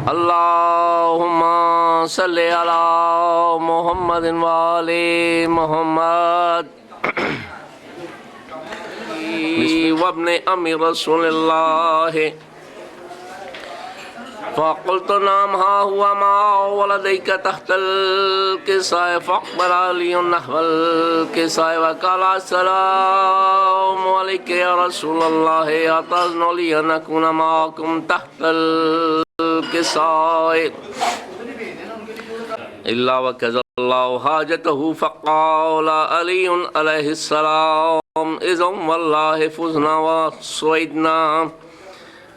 اللہم صلی علی محمد وآل محمد وابن ام رسول اللہ فقلت نعم ها هو ما ولديك تحت الكساء فاقبل علي نحو الكساء وقال السلام عليك يا رسول الله أتأذن لي أن أكون معكم تحت الكساء إلا وكذا الله حاجته فقال علي عليه السلام إذا والله فزنا وسعدنا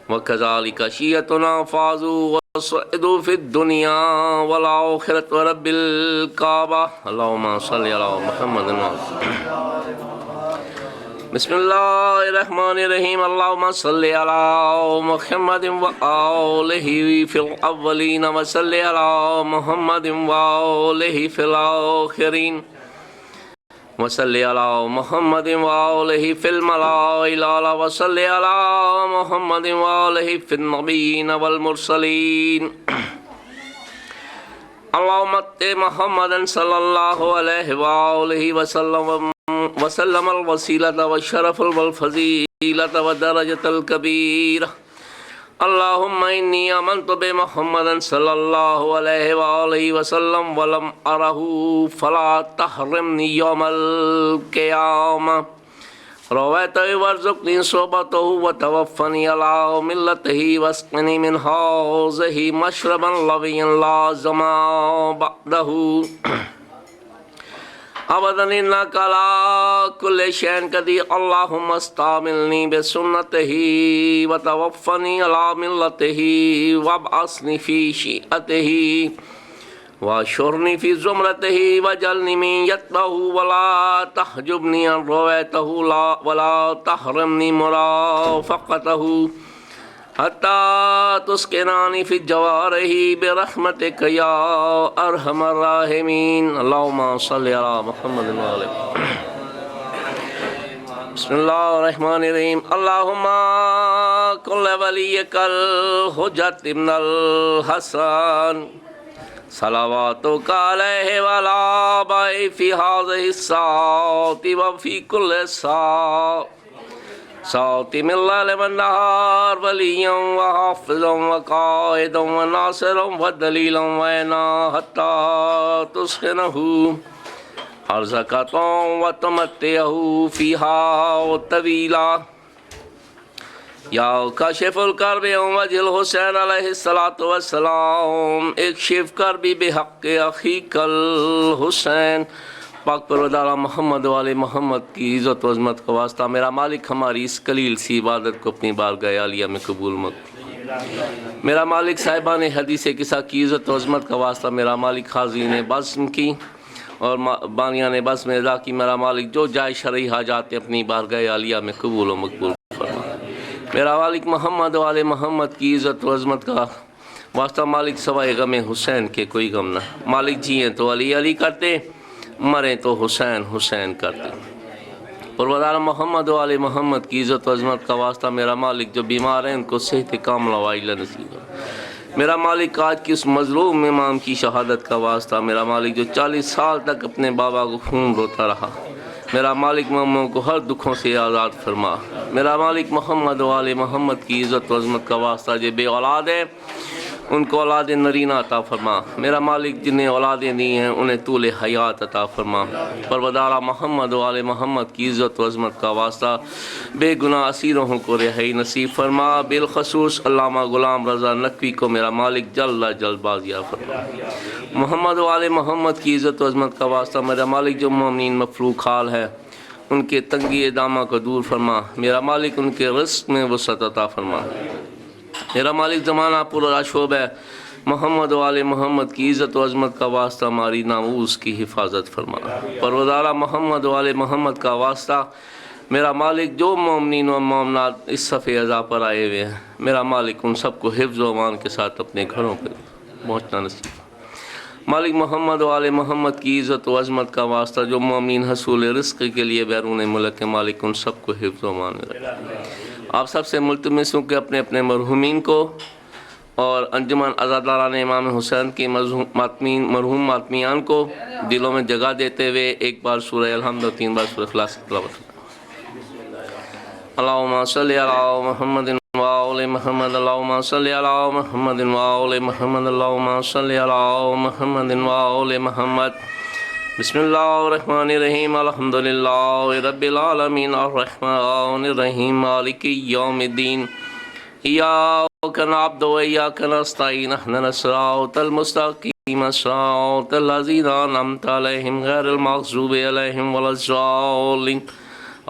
وكذلك شيعتنا فازوا وصعدوا في الدنيا والآخرة رب الكعبة اللهم صل على محمد بسم الله الرحمن الرحيم اللهم صل على محمد وآله في الأولين وصل على محمد وآله في الآخرين وصل على محمد وآله في الملأ الأعلى وصل على محمد وآله في النبيين والمرسلين اللهم ات محمد صلى الله عليه وآله وسلم الوسيلة والشرف والفضيلة والدرجة الكبيرة اللهم إني آمنت بمحمد صلى الله عليه وآله وسلم ولم أره فلا تحرمني يوم القيامة رويته وارزقني صحبته وتوفني على ملته واسقني من حوضه مشربا لويا لا ظمأ بعده أبدا إنك على كل شيء قدير اللهم استعملني بسنته وتوفني على ملته وابعثني في شيعته واشرني في زمرته واجعلني من يتبعه ولا تحجبني عن رؤيته ولا تحرمني مرافقته حتى تسكنني في جواره برحمتك يا أرحم الراحمين اللهم صل على محمد وآله بسم الله الرحمن الرحيم اللهم كن وليك الحجة ابن الحسن صلواتك عليه وعلى آبائه في هذه الساعة وفي كل ساعة ساعة من الليل والنهار وليا وحافظا وقائدا وناصرا ودليلا وعينا حتى تسكنه أرزقة وتمتعه فيها طويلا یا کاشف الکرب وجه الحسین علیہ السلام اکشف کربی بحق اخیک الحسین پاک پروردگار محمد والے محمد کی عزت و عظمت کا واسطہ میرا مالک ہماری اس قلیل سی عبادت کو اپنی بارگاہ عالیہ میں قبول مت میرا مالک صاحبان حدیث قصہ کی عزت و عظمت کا واسطہ میرا مالک حاضرین بزم کی اور بانیان بزم ادا کی میرا مالک جو جائے شرعی حاجات اپنی بارگاہ عالیہ میں قبول و مقبول فرما میرا مالک محمد والے محمد کی عزت و عظمت کا واسطہ مالک سوائے غم حسین کے کوئی غم نہ مالک جیئیں تو علی علی کرتے مریں تو حسین حسین کرتے پروردگار محمد والے محمد کی عزت و عظمت کا واسطہ میرا مالک جو بیمار ہیں ان کو صحت کاملہ وعاجلہ نصیب ہو میرا مالک آج کی اس مظلوم امام کی شہادت کا واسطہ میرا مالک جو 40 سال تک اپنے بابا کو خون روتا رہا میرا مالک ماموں کو ہر دکھوں سے آزاد فرما میرا مالک محمد والے محمد کی عزت و عظمت کا واسطہ جو بے اولاد ہے ان کو اولاد نرینہ عطا فرما میرا مالک جنہیں اولادیں دی ہیں انہیں طول حیات عطا فرما پروردگار محمد والے محمد کی عزت و عظمت کا واسطہ بے گناہ اسیروں کو رہائی نصیب فرما بالخصوص علامہ غلام رضا نقوی کو میرا مالک جلد بازیاب فرما محمد والے محمد کی عزت و عظمت کا واسطہ میرا مالک جو مومنین مفروق حال ہے ان کے تنگی دامہ کو دور فرما میرا مالک ان کے رزق میں وسعت عطا فرما میرا مالک زمانہ پورا شعب ہے محمد والے محمد کی عزت و عظمت کا واسطہ ہماری ناموس کی حفاظت فرما پروردگار محمد والے محمد کا واسطہ میرا مالک جو مومنین و مومنات اس صف اعضاء پر آئے ہوئے ہیں میرا مالک ان سب کو حفظ و امان کے ساتھ اپنے گھروں پہ پہنچنا نصیب مالک محمد والے محمد کی عزت و عظمت کا واسطہ جو مومنین حصول رزق کے لیے بیرون ملک کے مالک ان سب کو حفظ و امان میں رکھیں آپ سب سے ملتمس ہوں کہ اپنے اپنے مرحومین کو اور انجمن عزاداران امام حسین کی مرحوم ماتمیان کو دلوں میں جگہ دیتے ہوئے ایک بار سورہ الحمد اور 3 بار سورہ اخلاص کی تلاوت. اللہم صلی علی محمد وآل محمد اللہم صلی علی محمد وآل محمد اللہم صلی علی محمد وآل محمد. بسم اللہ الرحمن الرحیم الحمدللہ رب العالمین الرحمن الرحیم مالک یوم الدین ایاک نعبد و ایاک نستعین اهدنا الصراط المستقیم صراط الذین انعمت علیہم غیر المغضوب علیہم ولا الضالین.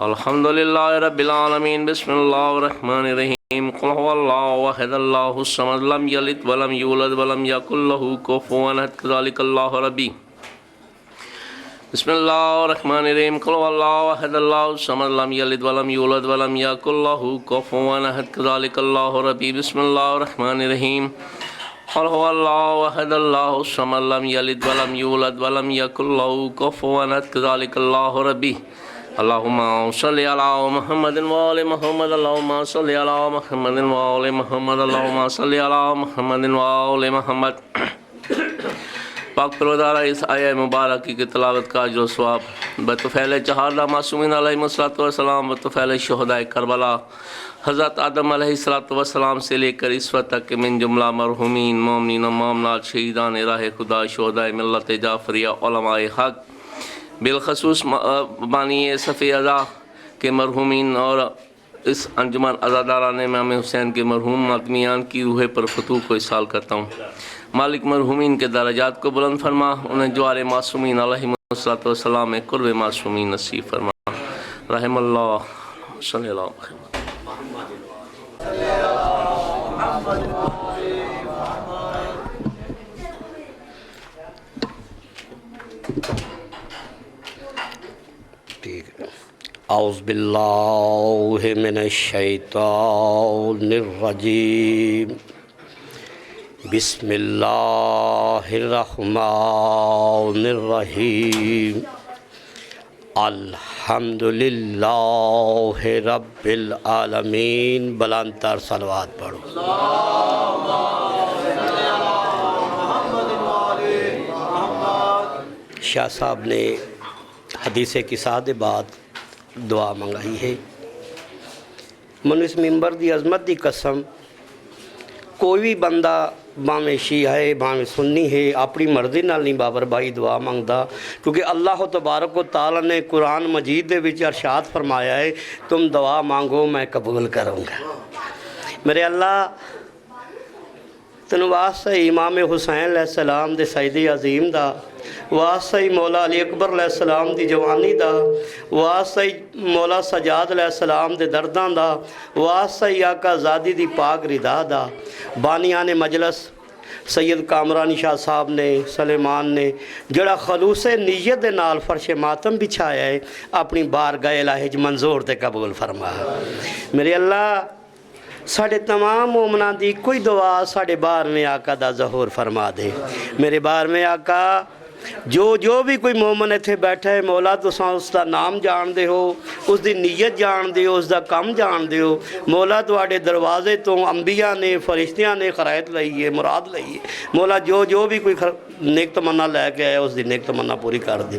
الحمدللہ رب العالمین. بسم اللہ الرحمن الرحیم قل هو اللہ احد اللہ الصمد لم یلد ولم یولد ولم یکن له کفوا احد کذالک اللہ ربی. بسم اللہ الرحمن الرحیم قل هو اللہ احد اللہ الصمد لم یلد ولم یولد ولم یکن له کفوا احد کذالک اللہ ربی. بسم اللہ الرحمن الرحیم قل هو اللہ احد اللہ الصمد لم یلد ولم یولد ولم یکن له کفوا احد کذالک اللہ ربی. اللہم صلی علی محمد وآل محمد اللہم صلی علی محمد وآل محمد اللہم صلی علی محمد وآل محمد. پاک پروردگار اس آیہ مبارکی کی تلاوت کا اجر و ثواب بطفیل چہاردہ معصومین علیہ السلام بطفیل شہداء کربلا حضرت آدم علیہ السلام سے لے کر اس وقت تک من جملہ مرحومین مومنین و مومنات شہیدان راہ خدا شہداء ملت جعفریہ علماء حق بالخصوص بانی صفی اعضا کے مرحومین اور اس انجمن عزاداران امام حسین کے مرحوم ماتمیان کی روح پر فتوح کو اصال کرتا ہوں. مالک مرحومین کے درجات کو بلند فرما، انہیں جوار معصومین علیہ السلام میں قرب معصومین نصیب فرما. رحم اللہ صلی اللہ علیہ اعوذ باللہ من الشیطان الرجیم. بسم اللہ الرحمن الرحیم. الحمدللہ رب العالمین. بلند تر صلوات پڑھو. شاہ صاحب نے حدیث قصہ دے بعد دعا منگائی ہے. من اس ممبر دی عظمت دی قسم کوئی بھی بندہ باویں شیعہ ہے باویں سنی ہے اپنی مرضی نال نہیں بابر بھائی دعا مانگدا، کیونکہ اللہ تبارک و تعالیٰ نے قرآن مجید دے وچ ارشاد فرمایا ہے تم دعا مانگو میں قبول کروں گا. میرے اللہ تنو واسطہ امام حسین علیہ السلام دے سجدے عظیم دا، واسطہ مولا علی اکبر علیہ السلام دی جوانی دا، واسطہ مولا سجاد علیہ السلام دے درداں دا، واسطہ آقا زادی دی پاک رضا دا. بانیان مجلس سید کامرانی شاہ صاحب نے سلیمان نے جڑا خلوص نیت دے نال فرش ماتم بچھایا ہے اپنی بارگاہ الہی منظور تے قبول فرما. میرے اللہ ساڑھے تمام مومنان دی کوئی دعا ساڑھے بار میں آقا دا ظہور فرما دے. میرے بار میں آقا جو بھی کوئی مومن اتھے بیٹھا ہے مولا تو اس دا نام جان دے ہو، اس دی نیت جان دے ہو، اس دا کم جان دے ہو. مولا تو آڑے دروازے تو انبیاء نے فرشتیاں نے خرائط لئیے مراد لئیے. مولا جو بھی کوئی نیک تمنا لے کے آئے اس دی نیک تمنا پوری کر دے.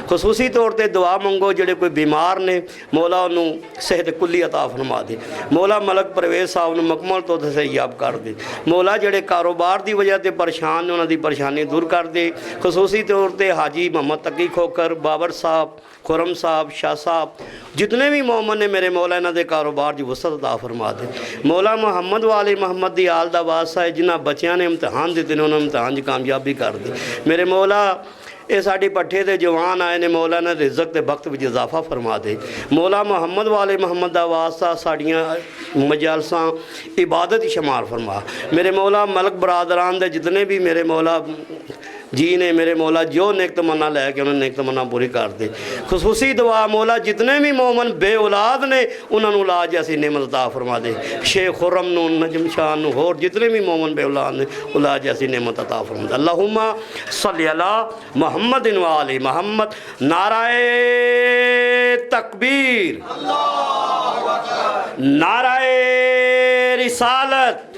خصوصی طور تے دعا منگو جڑے کوئی بیمار نے مولا انہوں صحت کلی عطا فرما دے. مولا ملک پرویز صاحب انہوں مکمل تو صحیحاب کر دے. مولا جڑے کاروبار دی وجہ تے پریشان نے انہوں دی پریشانی دور کر دے. خصوصی طور تے حاجی محمد تقی کھوکر بابر صاحب خرم صاحب شاہ صاحب جتنے بھی مومن نے میرے مولا انہوں دے کاروبار دی وسعت عطا فرما دے. مولا محمد والے محمد دی آل دا واسطہ ہے جنہ بچیاں نے امتحان دیتے نے انہوں نے امتحان دی کامیابی کر دی. میرے مولا اے ساڑی پٹھے دے جوان آئے نے مولا نے رزق دے وقت وچ اضافہ فرما دے. مولا محمد والے محمد دا واسطہ ساڑیاں مجالساں عبادت شمار فرما. میرے مولا ملک برادران دے جتنے بھی میرے مولا جی نے میرے مولا جو نیک تمنا لے کے انہوں نے نیک تمنا پوری کر دے. خصوصی دعا مولا جتنے بھی مومن بے اولاد نے انہوں نے اولاد جیسی نعمت عطا فرما دے. شیخ خرم نو نجم شاہ نو اور جتنے بھی مومن بے اولاد نے اولاد جیسی نعمت عطا فرما دے. اللہم صلی علی محمد و آل محمد. نعرہ تکبیر، نعرہ رسالت،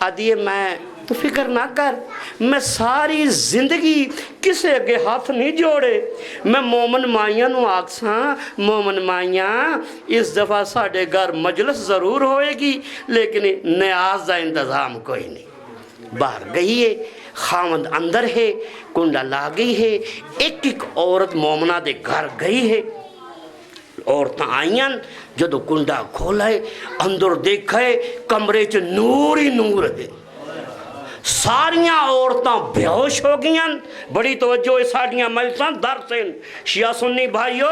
آدھی میں تو فکر نہ کر، میں ساری زندگی کسے اگے ہاتھ نہیں جوڑے، میں مومن مائیاں نو آکساں مومن مائیاں اس دفعہ ساڑھے گھر مجلس ضرور ہوئے گی لیکن نیاز دا انتظام کوئی نہیں۔ باہر گئی ہے، خامد اندر ہے، کنڈا لا گئی ہے، ایک ایک عورت مومنہ دے گھر گئی ہے، عورتاں آئیاں جدو کنڈا کھولا ہے اندر دیکھا ہے کمرے چ نور ہی نور ہے، ساریاں عورتاں بیہوش ہو گئیاں۔ بڑی توجہ ہے ساڑیاں مجلساں درسن، شیعہ سنی بھائیو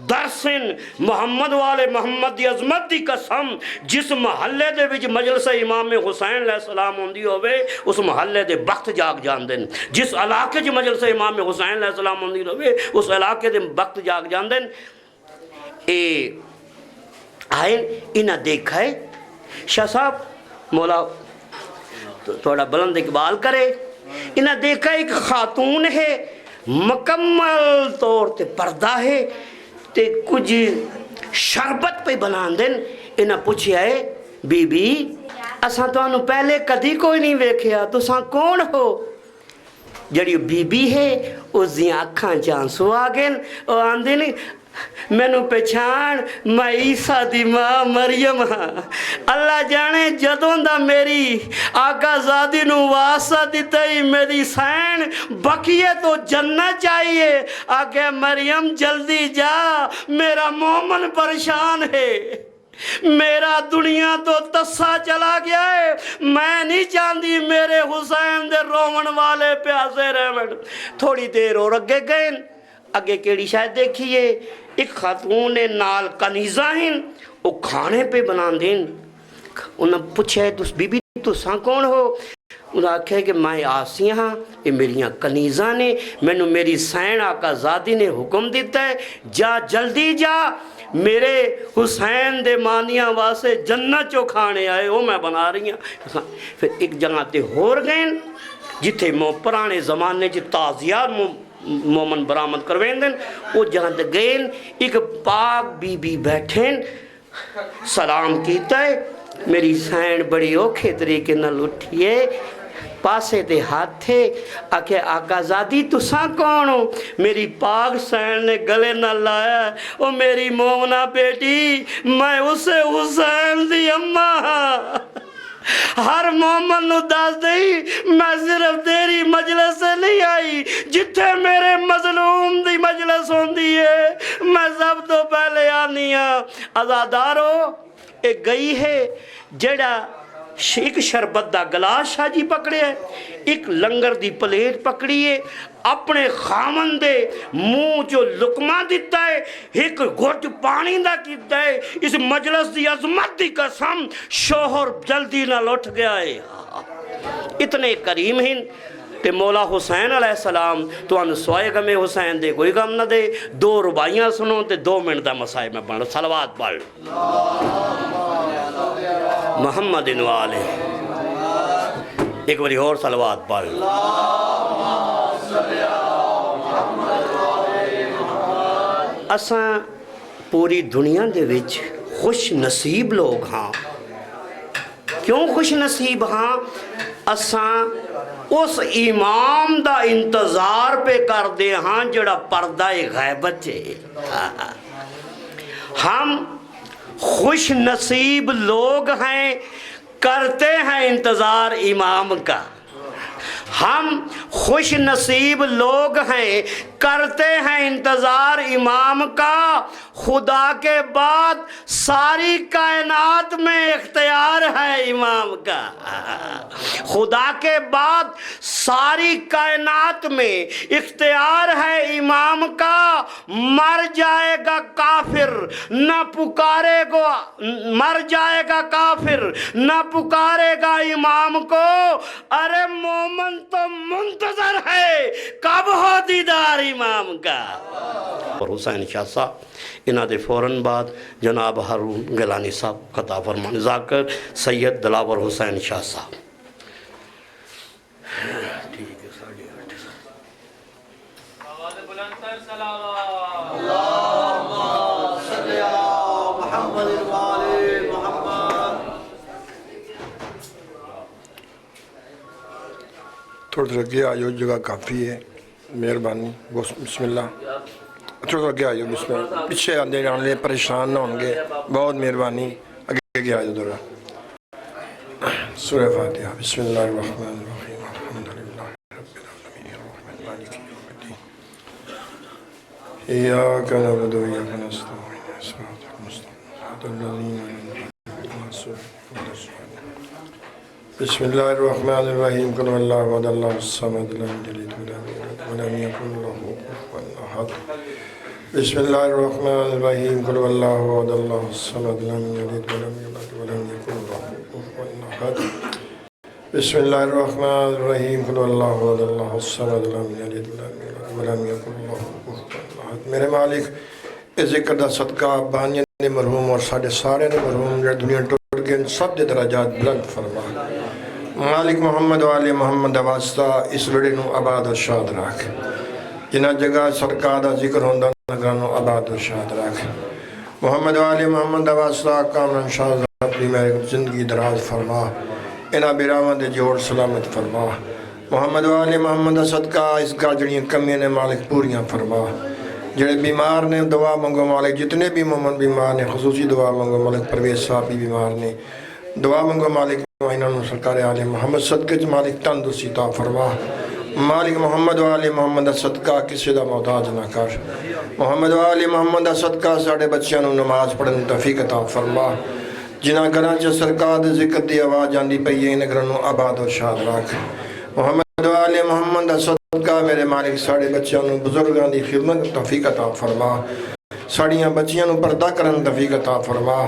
درسن، محمد والے محمد دی عظمت دی قسم، جس محلے دے وچ مجلس امام حسین علیہ السلام ہوندی ہوئے اس محلے دے وقت جاگ جان دن، جس علاقے جو مجلس امام حسین علیہ السلام ہوندی ہوئے اس علاقے دے وقت جاگ جان دن۔ آئین انہاں دیکھا ہے شاہ صاحب مولا تھوڑا بلند اقبال کرے، انہاں دیکھا ایک خاتون ہے مکمل طور تے پردہ ہے تے کچھ شربت پہ بنان دن، انہاں پوچھیا ہے بی بی اساں تو انہوں پہلے کدی کوئی نہیں ویکھیا تو ساں کون ہو؟ جڑی بی بی ہے اس دیاں اکھاں چانسو آگن اور آندے نہیں میں نو پہچان میں عیسیٰ دی ماں مریم ہاں، اللہ جانے جدوں دا میری آقا زادی نو واسطہ دیتا ہی میری سین بقیے تو جنت چاہیے، آگے مریم جلدی جا میرا مومن پریشان ہے، میرا دنیا تو تسا چلا گیا ہے، میں نہیں چاہتی میرے حسین دے رومن والے پیاسے رہن۔ تھوڑی دیر اور اگے گئے، اگے کیڑی شاید دیکھئے ایک خاتون نال کنیزہ ہیں وہ کھانے پہ بنان دیں، انہوں پوچھا ہے بی بی تو ساں کون ہو؟ انہوں نے کہا کہ میں آسیاں ہاں یہ میریاں کنیزہ نے میں نے میری سین آقا زادی نے حکم دیتا ہے جا جلدی جا میرے حسین دے مانیاں واسے جنت چو کھانے آئے وہ میں بنا رہی ہیں۔ پھر ایک جگہ تے ہور گئے جتھے پرانے زمانے چ تازیات مومن برآمد کروین دن، وہ جہاں تے گئے ایک پاک بی بی بیٹھیں سلام کیتا ہے، میری سین بڑی اوکھے طریقے نہ لٹھیے پاسے تے ہاتھ تھے، آکھے آقا زادی تساں کون ہو؟ میری پاک سین نے گلے نہ لایا، او میری مومنہ بیٹی میں اسے حسین دی اماں ہاں، ہر مومن نو داس دئی میں صرف تیری مجلس سے نہیں آئی، جتھے میرے مظلوم دی مجلس ہوندی ہے میں سب تو پہلے آنی ہاں۔ ازادارو ایک گئی ہے جڑا ایک شربت دا گلاس شاہ جی پکڑے ہے، ایک لنگر دی پلیٹ پکڑی ہے، اپنے خامن دے منہ جو لقمہ دیتا ہے ایک گھٹ پانی دا کیتا ہے، اس مجلس دی عظمت دی قسم شوہر جلدی نہ لوٹ گیا ہے۔ اتنے کریم ہیں تے مولا حسین علیہ السلام تو ان سوائے غم حسین دے کوئی غم نہ دے، 2 ربائیاں سنو تے 2 منٹ دا مسائے میں پڑھو، صلوات پڑھ محمد والے ایک باری اور صلوات پڑھ۔ اساں پوری دنیا دے وچ خوش نصیب لوگ ہاں، کیوں خوش نصیب ہاں؟ اساں اس امام دا انتظار پہ کر دے ہاں جڑا پردہ غیبت ہے۔ ہم خوش نصیب لوگ ہیں، کرتے ہیں انتظار امام کا، ہم خوش نصیب لوگ ہیں، کرتے ہیں انتظار امام کا، خدا کے بعد ساری کائنات میں اختیار ہے امام کا، خدا کے بعد ساری کائنات میں اختیار ہے امام کا، مر جائے گا کافر نہ پکارے گا، مر جائے گا کافر نہ پکارے گا امام کو، ارے مومن تو منتظر ہے کب ہو دیدار امام کا۔ اور حسین شاہ صاحب انہاں دے فوراً بعد جناب ہارون گیلانی صاحب خطاب فرمان ذاکر سید دلاور حسین شاہ صاحب۔ ٹھیک ہے 8:30 آواز بلند تر صلوات اللہم صلی علی محمد وآل محمد۔ تھوڑا سا اگے آ جاؤ، جگہ کافی ہے، مہربانی. بسم اللہ. تھوڑا سا اگے آ جاؤ، بسم اللہ. پیچھے آنے والے پریشان نہ ہوں گے، بہت مہربانی. اگے آ جاؤ ذرا. سورہ فاتحہ. بسم اللہ الرحمن الرحیم. الحمد للہ رب العالمین الرحمن مالک یوم الدین. ایاک نعبد و ایاک نستعین صراط المستقیم صراط الذین انعمت علیہم. بسم اللہ الرحمن الرحیم. قل اللہ احد اللہ الصمد لم یلد ولم یولد ولم یکن له کفوا احد. بسم اللہ الرحمن الرحیم. قل اللہ احد اللہ الصمد لم یلد ولم یولد ولم یکن له کفوا احد. بسم اللہ الرحمن الرحیم. قل اللہ احد اللہ الصمد لم یلد ولم یولد ولم یکن له کفوا احد. میرے مالک اس ذکر دا صدقہ بانیاں نے مرحوم اور ساڈے سارے نے مرحوم جڑے دنیا ٹوٹ گئے سب دے درجات بلند فرما. مالک محمد والے محمد دا واسطہ اس وڑے نو آباد و شاد رکھ. جنہ جگہ سرکار دا ذکر ہوندہ نگرانو آباد و شاد رکھ. محمد والے محمد دا واسطہ کامران شاہ اپنی میرے زندگی دراز فرما. انہاں بیراواں دے جوڑ سلامت فرما. محمد والے محمد دا صدقہ اس گاجڑیاں کمیاں نے مالک پوریاں فرما. جڑے بیمار نے دعا منگو مالک، جتنے بھی مومن بیمار نے خصوصی دعا منگو مالک. پرویز صاحب بھی بیمار نے، دعا منگو مالک انہوں سرکار عالم محمد صدقے چ مالک تندرستی عطا فرما. مالک محمد والے محمد دا صدقہ کسی دا محتاج نہ کر. محمد والے محمد دا صدقہ ساڑھے بچیاں نو نماز پڑھن دی توفیق عطا فرما. جنہاں گھراں چ سرکار دے ذکر دی آواز آندی پئی ہے، انہاں گھراں نو آباد و شاد رکھ. محمد والے محمد دا صدقہ میرے مالک ساڑھے بچیاں نو بزرگاں دی خدمت توفیق عطا فرما. ساڑیاں بچیاں نو پردہ کرن توفیق عطا فرما.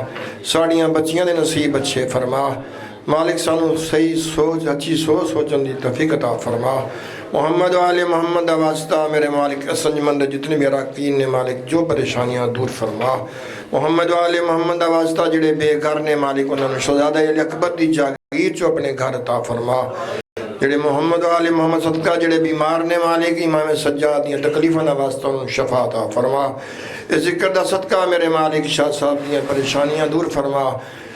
ساڑیاں بچیاں دے نصیب اچھے فرما. مالک سانو صحیح سوچ اچھی سوچن دی توفیق عطا فرما. محمد والے محمد دا واسطہ میرے مالک اسنجمند جتنے بھی اراکین نے مالک جو پریشانیاں دور فرما. محمد والے محمد دا واسطہ جڑے بے گھر نے مالک انہوں نے شہزادہ علی اکبر دی جاگیر چو اپنے گھر عطا فرما. جڑے محمد والے محمد صدقہ جڑے بیمار نے مالک امام سجاد دیاں تکلیفاں دا واسطہ انہوں شفا عطا فرما. اس ذکر دا صدقہ میرے مالک شاہ صاحب دیاں پریشانیاں دور فرما.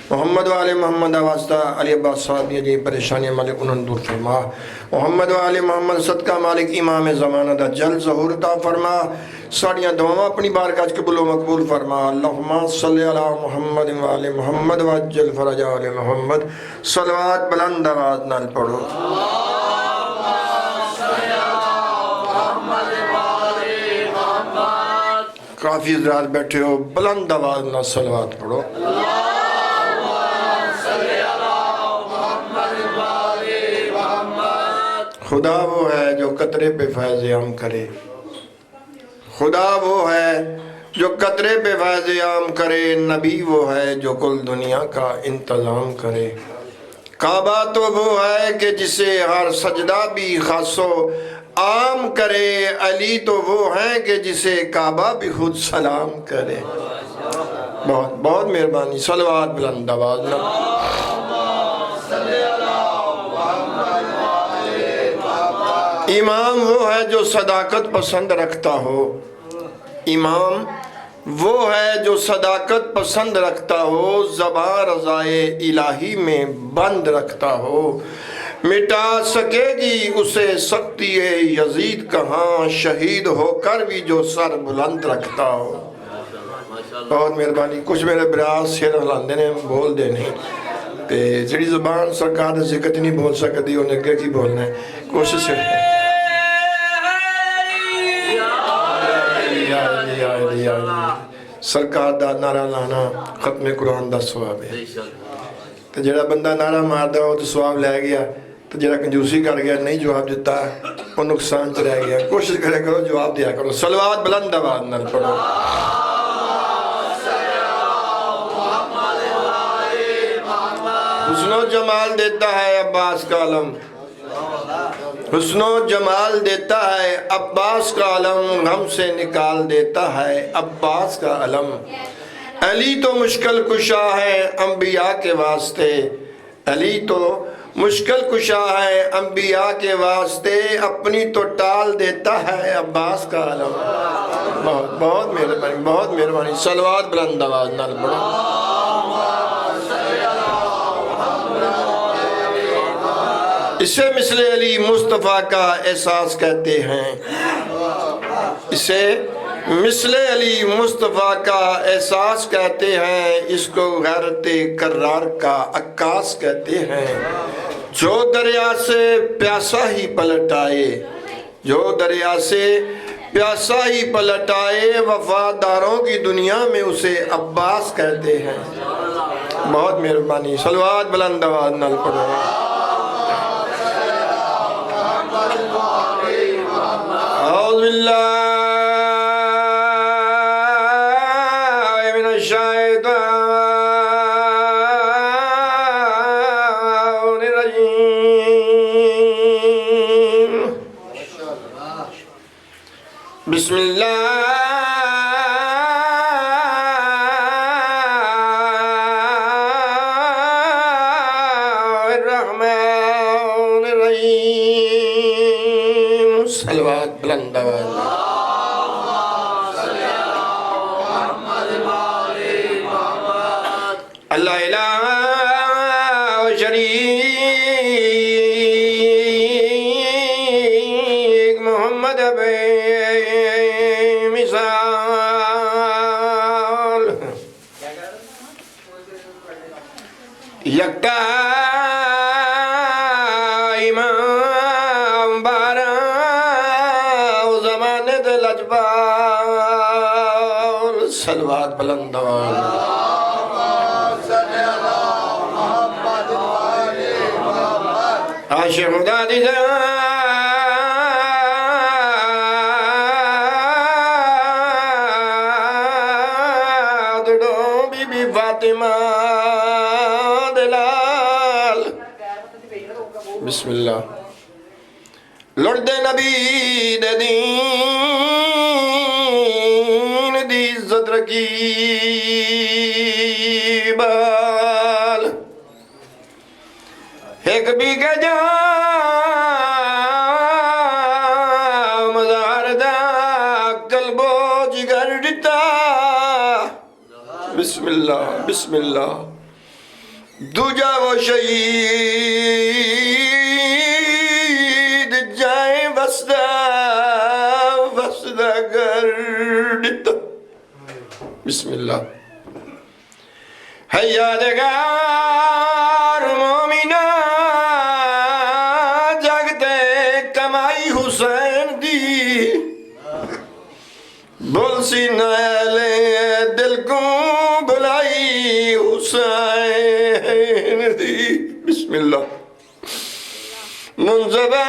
محمد والے محمد دا واسطہ علی عباس صاحب دیاں جی پریشانیاں مالک انہوں دور فرما. محمد والے محمد صدقہ مالک امام زمانہ دا جل ظہور عطا فرما. ساڑیاں دعاواں اپنی بارگاہ وچ قبول و مقبول فرما. اللہم صلی علی محمد والے محمد وعجل فرج آل محمد. صلوات بلند آواز نال پڑھو. کافی حضرات بیٹھے ہو، بلند آواز نال صلوات پڑھو. خدا وہ ہے جو قطرے پہ فیض عام کرے. خدا وہ ہے جو قطرے پہ فیض عام کرے. نبی وہ ہے جو کل دنیا کا انتظام کرے. کعبہ تو وہ ہے کہ جسے ہر سجدہ بھی خاص و عام کرے. علی تو وہ ہے کہ جسے کعبہ بھی خود سلام کرے. بہت بہت مہربانی. صلوات بلند آواز نہ. امام وہ ہے جو صداقت پسند رکھتا ہو. امام وہ ہے جو صداقت پسند رکھتا ہو. زبان رضائے الہی میں بند رکھتا ہو. مٹا سکے گی اسے سختی یزید کہاں. شہید ہو کر بھی جو سر بلند رکھتا ہو. بہت مہربانی. کچھ میرے براز سیر ہلاندے نے بول دے نہیں تے جڑی زبان سرکار دے ذکر نہیں بول سکتی انہیں اگے کی بولنا ہے. کوشش ہے. سرکار دا نعرہ لانا ختم قرآن دا ثواب ہے. تو جڑا بندہ نعرہ مار دا ہو تو ثواب لے گیا، تو جڑا کنجوسی کر گیا نہیں جواب دیتا وہ نقصان چ رہ گیا. کوشش کرے کرو جواب دیا کرو. صلوات بلند آواز نال پڑھو. حسن و جمال دیتا ہے عباس کا علم. حسن و جمال دیتا ہے عباس کا علم. غم سے نکال دیتا ہے عباس کا علم. علی تو مشکل کشا ہے انبیاء کے واسطے. علی تو مشکل کشا ہے انبیاء کے واسطے. اپنی تو ٹال دیتا ہے عباس کا علم. بہت بہت مہربانی. بہت مہربانی. صلوات بلند آواز نال پڑھو. اسے مثل علی مصطفیٰ کا احساس کہتے ہیں، اسے مثل علی مصطفیٰ کا احساس کہتے ہیں، اس کو غیرت کرار کا عکاس کہتے ہیں۔ جو دریا سے پیاسا ہی پلٹ آئے، جو دریا سے پیاسا ہی پلٹ آئے، وفاداروں کی دنیا میں اسے عباس کہتے ہیں۔ بہت مہربانی، صلوات بلند آواز نال پڑھو۔ اعوذ باللہ من الشیطان الرجیم۔ بسم اللہ الرحمن الرحیم۔ صلوات بلند آواز۔ اللہ الہ و شریک محمد بے مثال، یکتا امام بارہ زمانے دل اجبال۔ صلوات بلند آواز۔ عاشق خدا دی ذات ڈو بی بی فاطمہ دلال۔ بسم اللہ۔ لڑ دے نبی دے دین دی عزت رکھی بال، ایک بھی کے جام مزار دا قلب و جگر ڈتا۔ بسم اللہ بسم اللہ۔ دوجا وہ شہید جائیں وسدہ گر ڈتا۔ بسم اللہ۔ ہے یادگار مومنہ جگتے کمائی حسین دی، بول سی نیلے دل کو بلائی حسین دی۔ بسم اللہ۔ منصبہ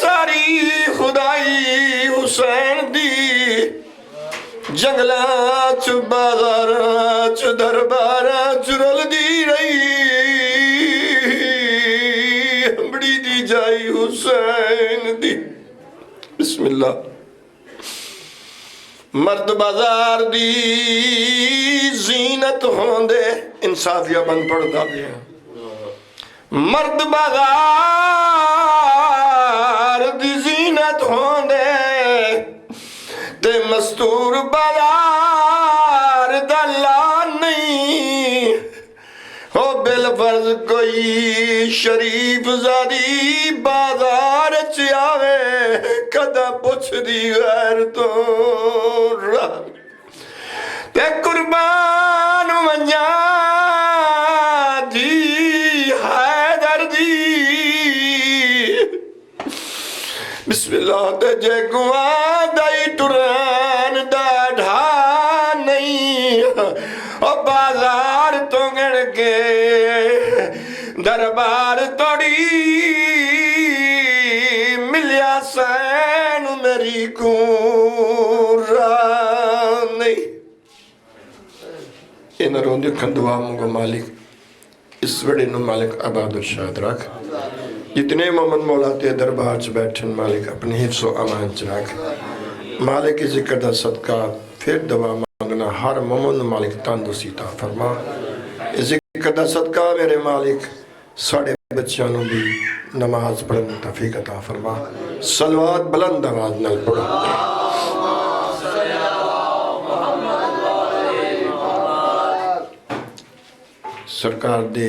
ساری خدائی حسین دی، جنگلہ چ بازارہ چ دربارہ چرل دی رہی، بڑی دی جائی حسین دی۔ بسم اللہ۔ مرد بازار دی زینت ہوندے، انصافیہ بن پڑھتا گیا۔ مرد بازار دی زینت ہوندے تے مستور بازار دلال نہیں، ہو بالفرض کوئی شریف زادی بازار چاہے، کدا پوچھ دی غیر تو راہ تے قربان منجا دی حیدر دی۔ بسم اللہ۔ تے جے گواہ دائی ٹران دا ڈھا نہیں، او بازار تو گڑ کے دربار توڑی، ملیا سین میری کو راہ نہیں۔ ان روندی کھندوا مگو مالک اس وڑے نو مالک آباد و شاد رکھ، جتنے مومن مولا تے دربار چ بیٹھن مالک اپنی حفظ و امان چ رکھ۔ مالک کی ذکر دا صدقہ پھر دعا مانگنا ہر مومن مالک تندرستی عطا فرما۔ ذکر دا صدقہ میرے مالک ساڑھے بچیاں نو بھی نماز پڑھنے توفیق عطا فرما۔ صلوات بلند آواز نال پڑھو۔ سرکار دے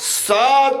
7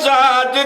7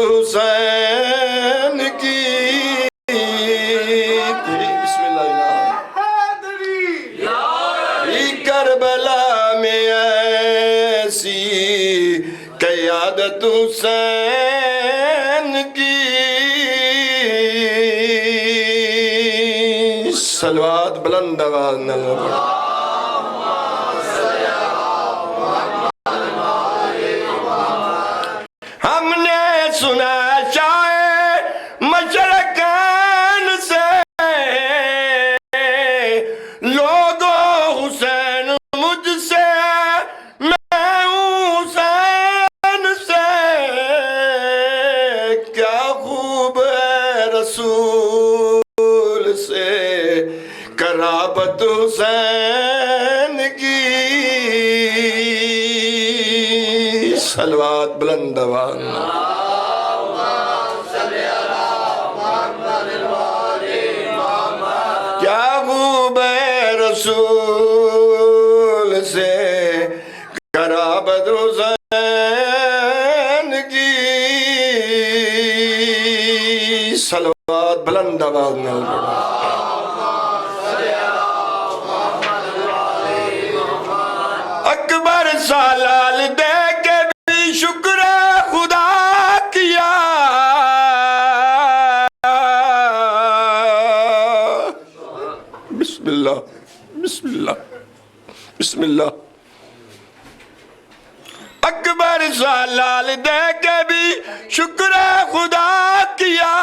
حسین کی بسم اللہ کربلا میں ایسی قیادت حسین کی صلوات بلند آواز نال پڑھو ہم نے سنا شاہ مشرقین سے لوگو حسین مجھ سے میں حسین سے کیا خوب ہے رسول سے قرابت حسین کی صلوات بلند آواز کیا خوب ہے رسول سے قرابت حسین کی صلوات بلند آواز نال پڑھو اکبر سالال دے کے بھی شکر خدا کیا بسم اللہ بسم اللہ بسم اللہ اکبر سالال دے کے بھی شکر خدا کیا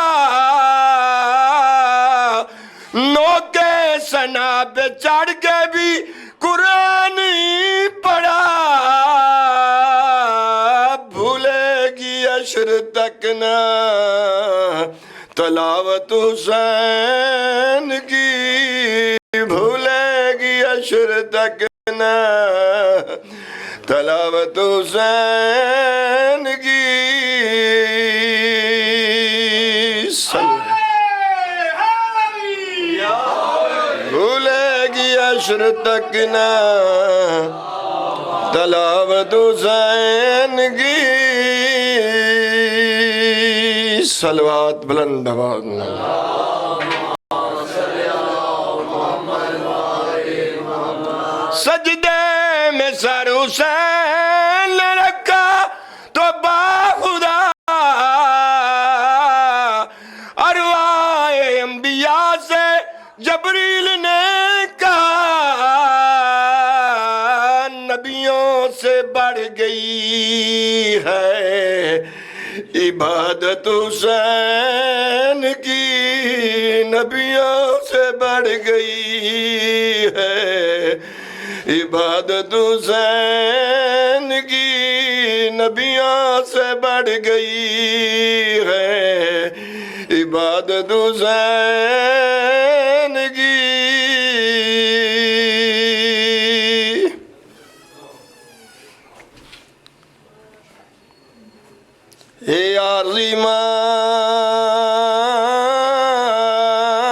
نوکے سنا پہ چڑھ کے بھی قرآن پڑھا بھولے گی عشر تک نہ تلاوت حسین کی بھولے گی عشر تک نہ تلاوت حسین کی بھولے گی عشر تک نہ تلاوت حسین کی صلوات بلند آواز سجدے میں سر حسین نے رکھا تو باخدا ارواح انبیاء سے جبریل نے کہا نبیوں سے بڑھ گئی ہے عبادت حسین کی نبیوں سے بڑھ گئی ہے عبادت حسین کی نبیوں سے بڑھ گئی ہے عبادت حسین کی اے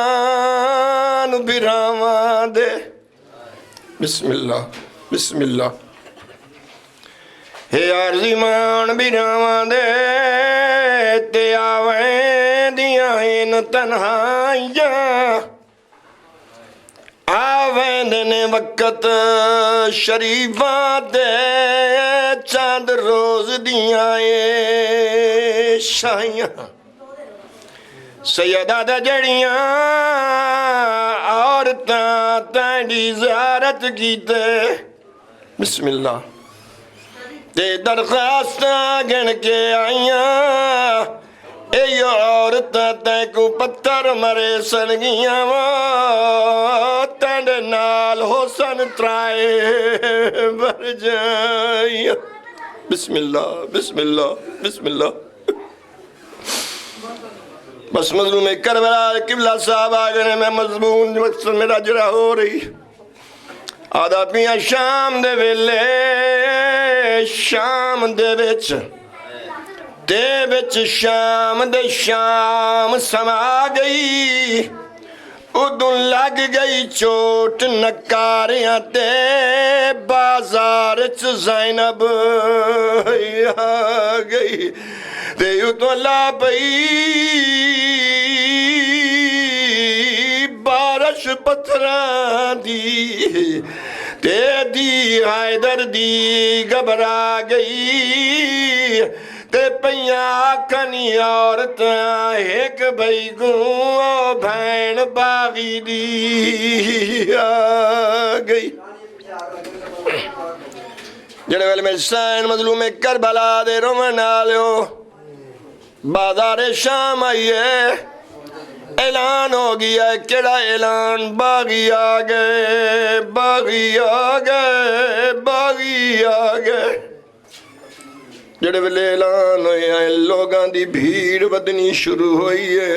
عظیمان براواں دے بسم اللہ بسم اللہ اے عظیمان براواں دے تے آویں دیاں ان تنہائیاں آویں نے وقت شریفاں دے چاند روز دیاں شاہیاں سیدہ دا جڑیاں عورتاں تیری زیارت کیتے بسم اللہ تے درخواستاں گن کے آئیاں اے عورتاں تے کو پتھر مرے سنگیاں تینڈے نال حسن ترائے بر جائیاں بسم اللہ بسم اللہ بسم اللہ بس مظلوم کربلا قبلہ صاحب آگے میں مضمون مقصد میرا جرا ہو رہی آدھا پیاں شام دے ویلے شام دے وچ شام دے شام سما گئی ادھوں لگ گئی چوٹ نکاریاں تے بازار چ زینب آ گئی تے اتوں لا پئی بارش پتھراں دی تے دی حیدر دی گھبرا گئی تے پیاں آکھنی عورتاں ایک بھئی گوں بھین باغی دی آ گئی جڑے ویلے میں حسین مظلوم کربلا دے رومن آلیو بازار شام آئیے اعلان ہو گیا ہے کیڑا اعلان باغی آ گئے باغی آ گئے باغی آ گئے جڑے ویلے اعلان ہوئے ہیں لوگاں دی بھیڑ ودنی شروع ہوئی ہے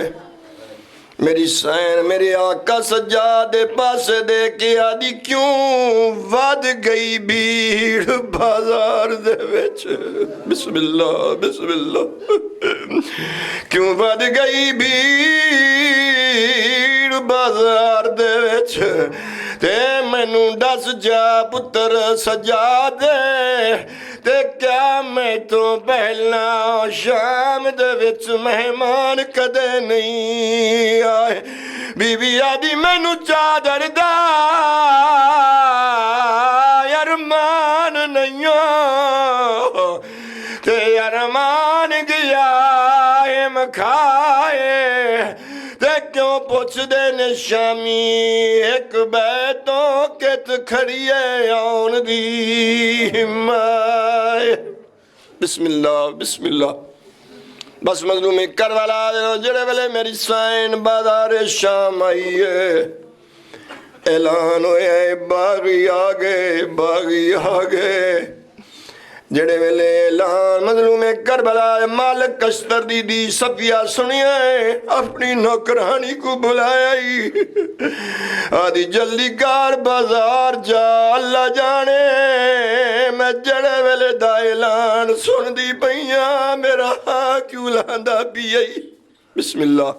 میری سین میرے آقا سجادے پاسے دے کے آدھی کیوں ود گئی بھیڑ بازار دے وچ بسم اللہ بسم اللہ کیوں ود گئی بھیڑ بازار دے وچ تے مینوں دس جا پتر سجادے تے کیا میں تو پہلا شام دے وچ مہمان کدے نہیں آئے بی بی آدھی مینوں چادر دا ارمان نہیں تے ارمان گیا ایم کھائے تے کیوں پوچھ دے نے شامی ایک بیتوں کت کھڑیے آن دی مائے بسم اللہ بسم اللہ بس مظلومی کربلا جڑے ویلے میری سائن بازار شام آئیے اعلان ہوئے باغی آگے باغی آگے جڑے ویلے اعلان مظلوم کربلا مالک کشتر دی صفیہ سنیے اپنی نوکرانی کو بلائے آدھی جلدی کار بازار جا اللہ جانے میں جڑے ویلے دا اعلان سن دی پئیاں میرا ہاں کیوں لاندہ پیئی بسم اللہ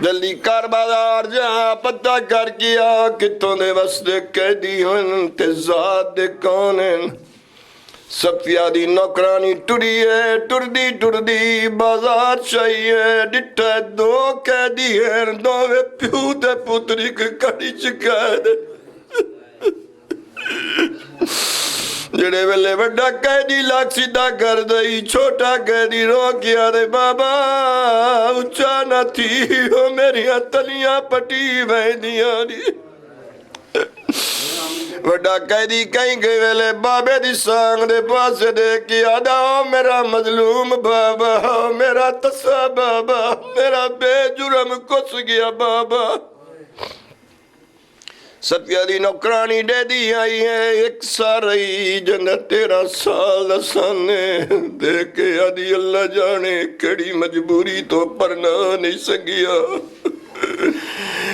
جلدی کار بازار جا پتہ کر کیا کتوں دے وستے قیدی ہن تے ذات دے کونن صفیہ دی نوکرانی ٹردی بازار چاہیے ڈٹھے دو قیدی ہیں دو پیو تے پتری کے کڑی چکائے دے جڑے ویلے بڑا قیدی لاکھ سیدھا کر دئی چھوٹا قیدی رو کیا دے بابا اچھا نہ تھی ہو میریاں تلیاں پٹی ویندیاں دی وڈا قیدی کہیں گئے ویلے بابے دی سانگ دے پاسے دے کی آدھا میرا مظلوم بابا میرا تسا بابا میرا بے جرم کس گیا بابا صفیہ دی نوکرانی دے دی آئی ہے ایک سارئی جنہ 13 سال سانے دے کے آدھی اللہ جانے کڑی مجبوری تو پرنا نہیں سنگیا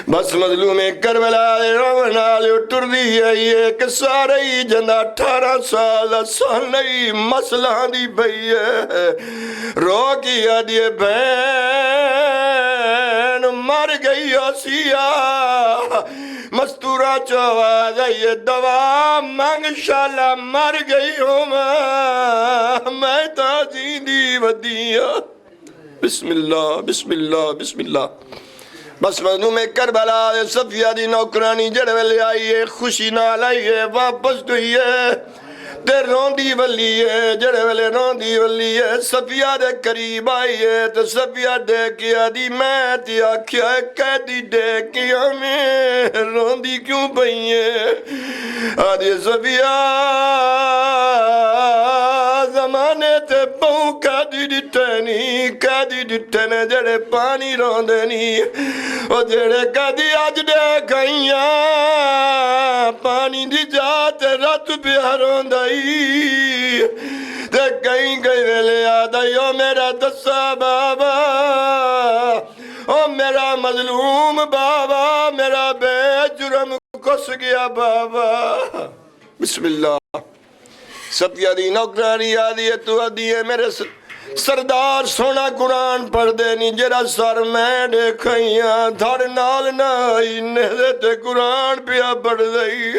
بس مظلوم کربلا رونا لے اٹھر دی آئی ایک سارئی جنہ 18 سال سانے مسئلہ دی بھئی ہے رو کی آدھی بہن مر گئی آسیہ مستورہ چواد یہ دوا مانگ شالا مر گئی ہوں میں تازیدی ودیا بسم اللہ بسم اللہ بسم اللہ بس مظلوم کربلا صفیہ دی نوکرانی جڑے ویلے آئیے خوشی نال آئیے واپس دوئیے تے روندی ولی ہے جڑے ویلے روندی ولی ہے صفیہ دے قریب آئیے تے صفیہ دے کیا دی میں تی آکھیا قیدی دے کیا میں روندی کیوں پئیے آدھی صفیہ زمانے تے پاؤں قیدی ڈٹھنے جڑے پانی روندنی او جڑے قیدی اج دے گئیاں پانی دی جات رات پیا روندائی تے کہیں گئی ویلے آدھائی او میرا دسا بابا او میرا مظلوم بابا میرا بے جرم کس گیا بابا بسم اللہ صفیہ دی نوکرانی آدھی ہے تو آدھی ہے میرے سردار سونا قرآن پڑھ دینی جرا سر میں دیکھائیاں دھڑ نال نائی نیدے تے قرآن پیا پڑھ دئی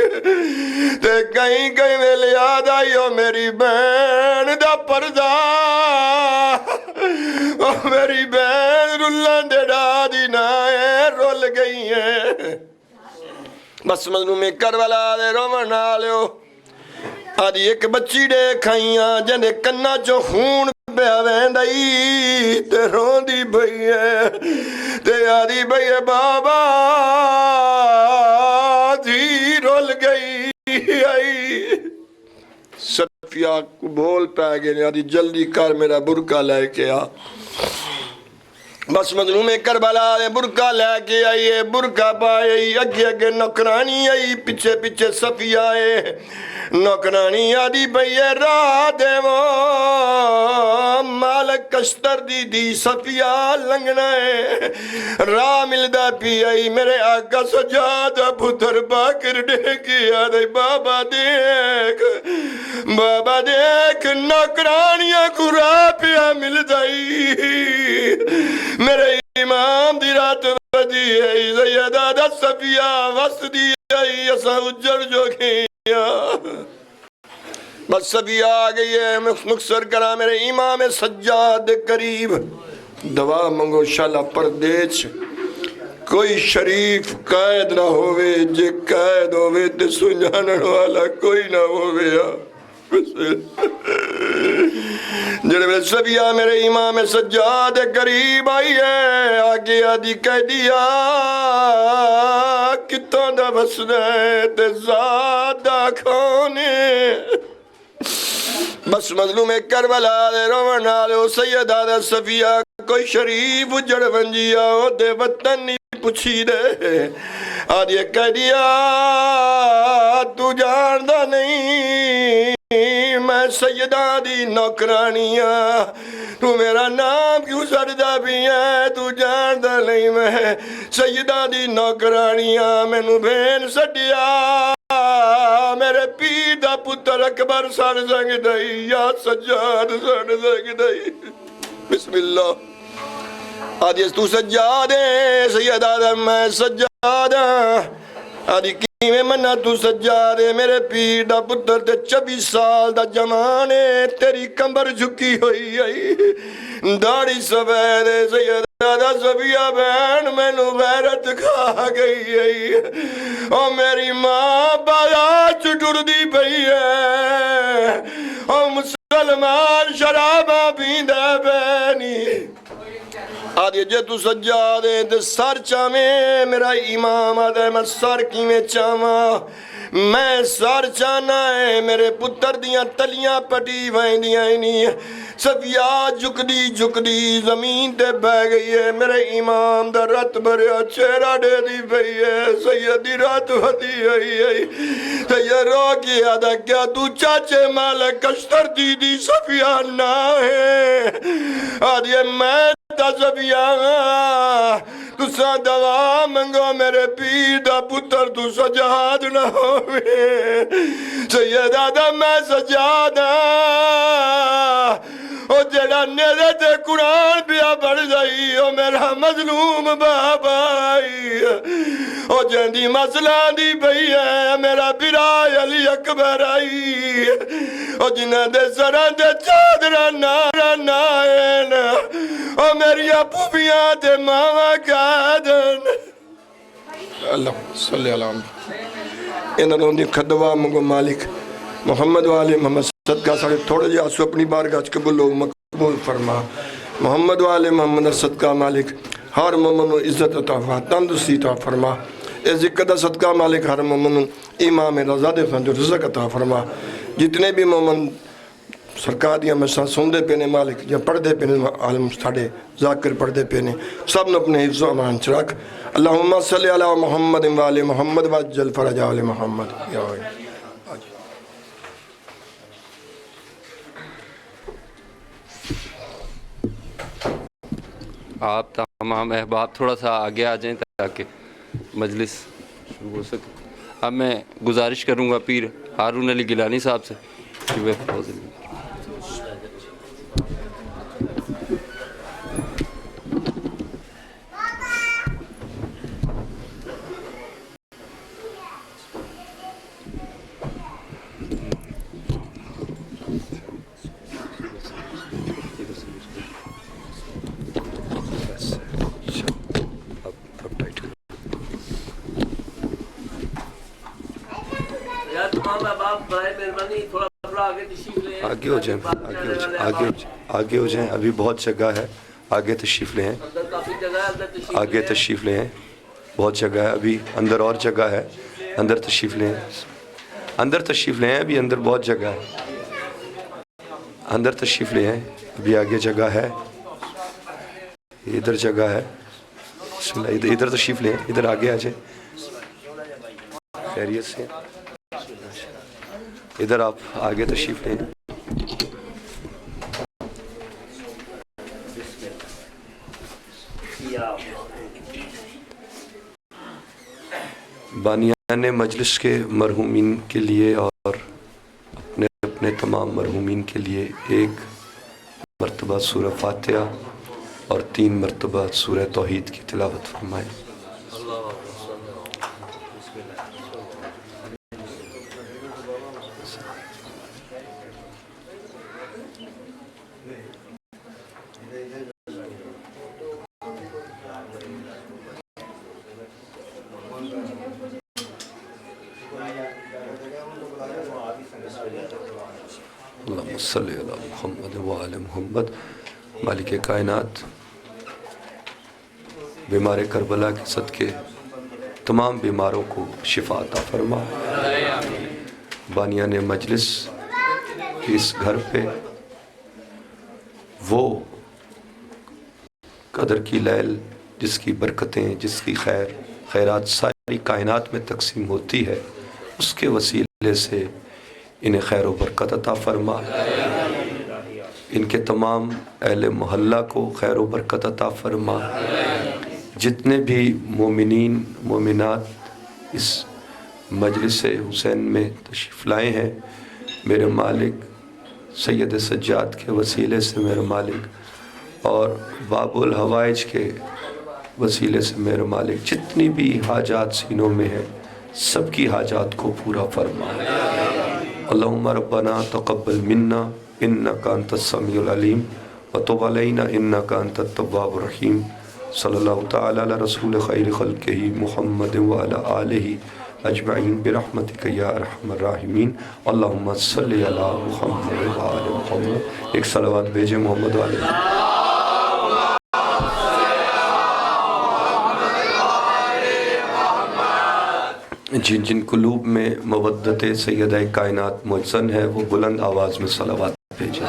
تے کہیں ویلے یاد آئیو میری بین دا پردہ میری بہن رلن دے ڈادی نہ رول گئی ہے بس مظلوم کربلا دے رومن آلیو آدھی ایک بچی دے کھائیاں جنے کنا چو خون پیا ویندائی تے رون دی بھئی ہے تے آدھی بھئی ہے بابا دھی رول گئی آئی صفیہ کو بول پہ گئے آدھی جلدی کر میرا برقع لے کے آ بس مظلوم کربلا دے برقع لے کے آئی ہے برقع پائے اگے اگے نوکرانی آئی پیچھے پیچھے صفیہ آئے نوکرانی آدھی بھئی راہ دے وہ مالک کشتر دی دی صفیہ لنگنا ہے راہ ملدہ پی آئی میرے آقا سجادہ پتر باکر ڈیکی آدھے بابا دیکھ نوکرانیاں کو راہ پیا ملدائی میرے امام دی رات بدی آئی زیادہ دا صفیہ وست دی آئی ایسا اجر جو کھیا بس صفیہ آگئی ہے مختصر کرا میرے امام سجاد قریب دعا منگو شالا پردیچ کوئی شریف قائد نہ ہوئے جے قائد ہوئے تے سنجانن والا کوئی نہ ہوئے جڑے میں صفیہ میرے امام سجاد قریب آئی ہے آگے آدھی کہہ دیا کتوں دا بسنے تے زادہ کھونے بس مظلوم کربلا دے رومن آلے سیدہ دا صفیہ کوئی شریف اجڑ ونجیا ہو دے وطن نہیں پوچھی دے آدھی کہہ دیا تو جاندہ نہیں میں سیدہ دی نوکرانیاں تو میرا نام کیوں سردہ بھی ہے تو جاندہ نہیں میں سیدہ دی نوکرانیاں میں نو بین سڈیا میرے پیر دا پتر اکبر سر زنگ دائی یا سجاد سر زنگ دائی بسم اللہ آدھی تو سجاد ہے سیدہ دا میں سجاد آدھی میں منہ تو سجادے میرے پیر دا پتر تے 24 سال دا جمانے تیری کمبر جھکی ہوئی آئی داڑی سفید سیدہ دا صفیہ بہن میں نو غیرت کھا گئی آئی او میری ماں بایا چٹر دی بھئی ہے او مسلمان شرابہ بیندہ بہنی آدھی جے تو سجادے تے سر چاہمیں میرا امام آدھے میں سر کی میں چاہماں میں سر چاہنا ہے میرے پتر دیاں تلیاں پٹی وائیں دیاں نہیں صفیہ جھک دی زمین تے بہ گئی ہے میرے امام دا رت بھریا چہرہ دے دی بھئی ہے سیدی رات ودی آئی سید رو کی آدھا کیا تو چاچے مالک کشتر دی دی صفیہ نہ ہے آدھی میں صفیہ تو سا دعا منگو میرے پیر دا پتر تو سجاد نہ ہوئے سید آدھا میں سجاد او جڑا نیرے تے قرآن پیا بڑھ جائی او میرا مظلوم بابا آئی او جندی مسئلہ دی بھئی ہے میرا برائی علی اکبر آئی او جنہ دے سران دے چادرہ نائن او میری اپوبیاں دے ماما کادن اللہ صلی اللہ علیہ انہوں نے خدوہ منگو مالک محمد والے محمد صدقہ سارے تھوڑے جی آسو اپنی بارگاہ قبول و مقبول فرما محمد والے محمد صدقہ مالک ہر مومن عزت عطا فرما تندرستی عطا فرما اے ذکر دا صدقہ مالک ہر مومن امام رضا دے فنجو رزق عطا فرما جتنے بھی مومن سرکار دیا میں سندے پینے مالک یا پڑھ دے پینے عالم ساڑے ذاکر پڑھ دے پینے سب نے اپنے حفظ و امان چراک اللہم صلی علی محمد والے محمد وجل فرجا علی محمد یا ہوئی آپ تمام احباب تھوڑا سا آگے آ جائیں تاکہ مجلس شروع ہو سکے اب میں گزارش کروں گا پیر ہارون علی گیلانی صاحب سے کہ وہ حاضر ہیں۔ مہربانی تھوڑا تھوڑا آگے تشریف لیں. آگے ہو جائیں آگے ہو جائیں ابھی بہت جگہ ہے آگے تشریف لے ہیں اندر کافی جگہ ہے, اندر تشریف آگے لیں. تشریف لے ہیں بہت جگہ ہے ابھی اندر اور جگہ ہے اندر تشریف لے ہیں اندر تشریف لے ہیں ابھی اندر بہت جگہ ہے اندر تشریف لے ہیں ابھی آگے جگہ ہے ادھر جگہ ہے بسم اللہ ادھر تشریف لیں ادھر آگے آ جائیں خیریت سے ادھر آپ آگے تشریف لیں بانیان مجلس کے مرحومین کے لیے اور اپنے اپنے تمام مرحومین کے لیے 1 مرتبہ سورہ فاتحہ اور 3 مرتبہ سورہ توحید کی تلاوت فرمائیں. اللہم صلی علی محمد وعلی محمد. مالک کائنات بیمار کربلا کے صدقے تمام بیماروں کو شفا عطا فرما. بانیان مجلس اس گھر پہ وہ قدر کی لیل جس کی برکتیں جس کی خیرات ساری کائنات میں تقسیم ہوتی ہے اس کے وسیلے سے انہیں خیر و برکت عطا فرما. ان کے تمام اہل محلہ کو خیر و برکت عطا فرما. جتنے بھی مومنین مومنات اس مجلس حسین میں تشریف لائے ہیں میرے مالک سید سجاد کے وسیلے سے میرے مالک اور باب الحوائج کے وسیلے سے میرے مالک جتنی بھی حاجات سینوں میں ہیں سب کی حاجات کو پورا فرما. اللہم ربنا تقبل منا انکا انت السمیع العلیم وتب علینا انکا انت التواب الرحیم. صلی اللہ تعالی علی رسول خیر خلقہ محمد وعلی آلہ اجمعین برحمتک یا ارحم الراحمین. اللہم صلی علی محمد وعلی محمد. ایک صلوات بھیجیں محمد وعلی. جن جن قلوب میں مودت سیدہ کائنات مجزن ہے وہ بلند آواز میں صلوات بھیجیں.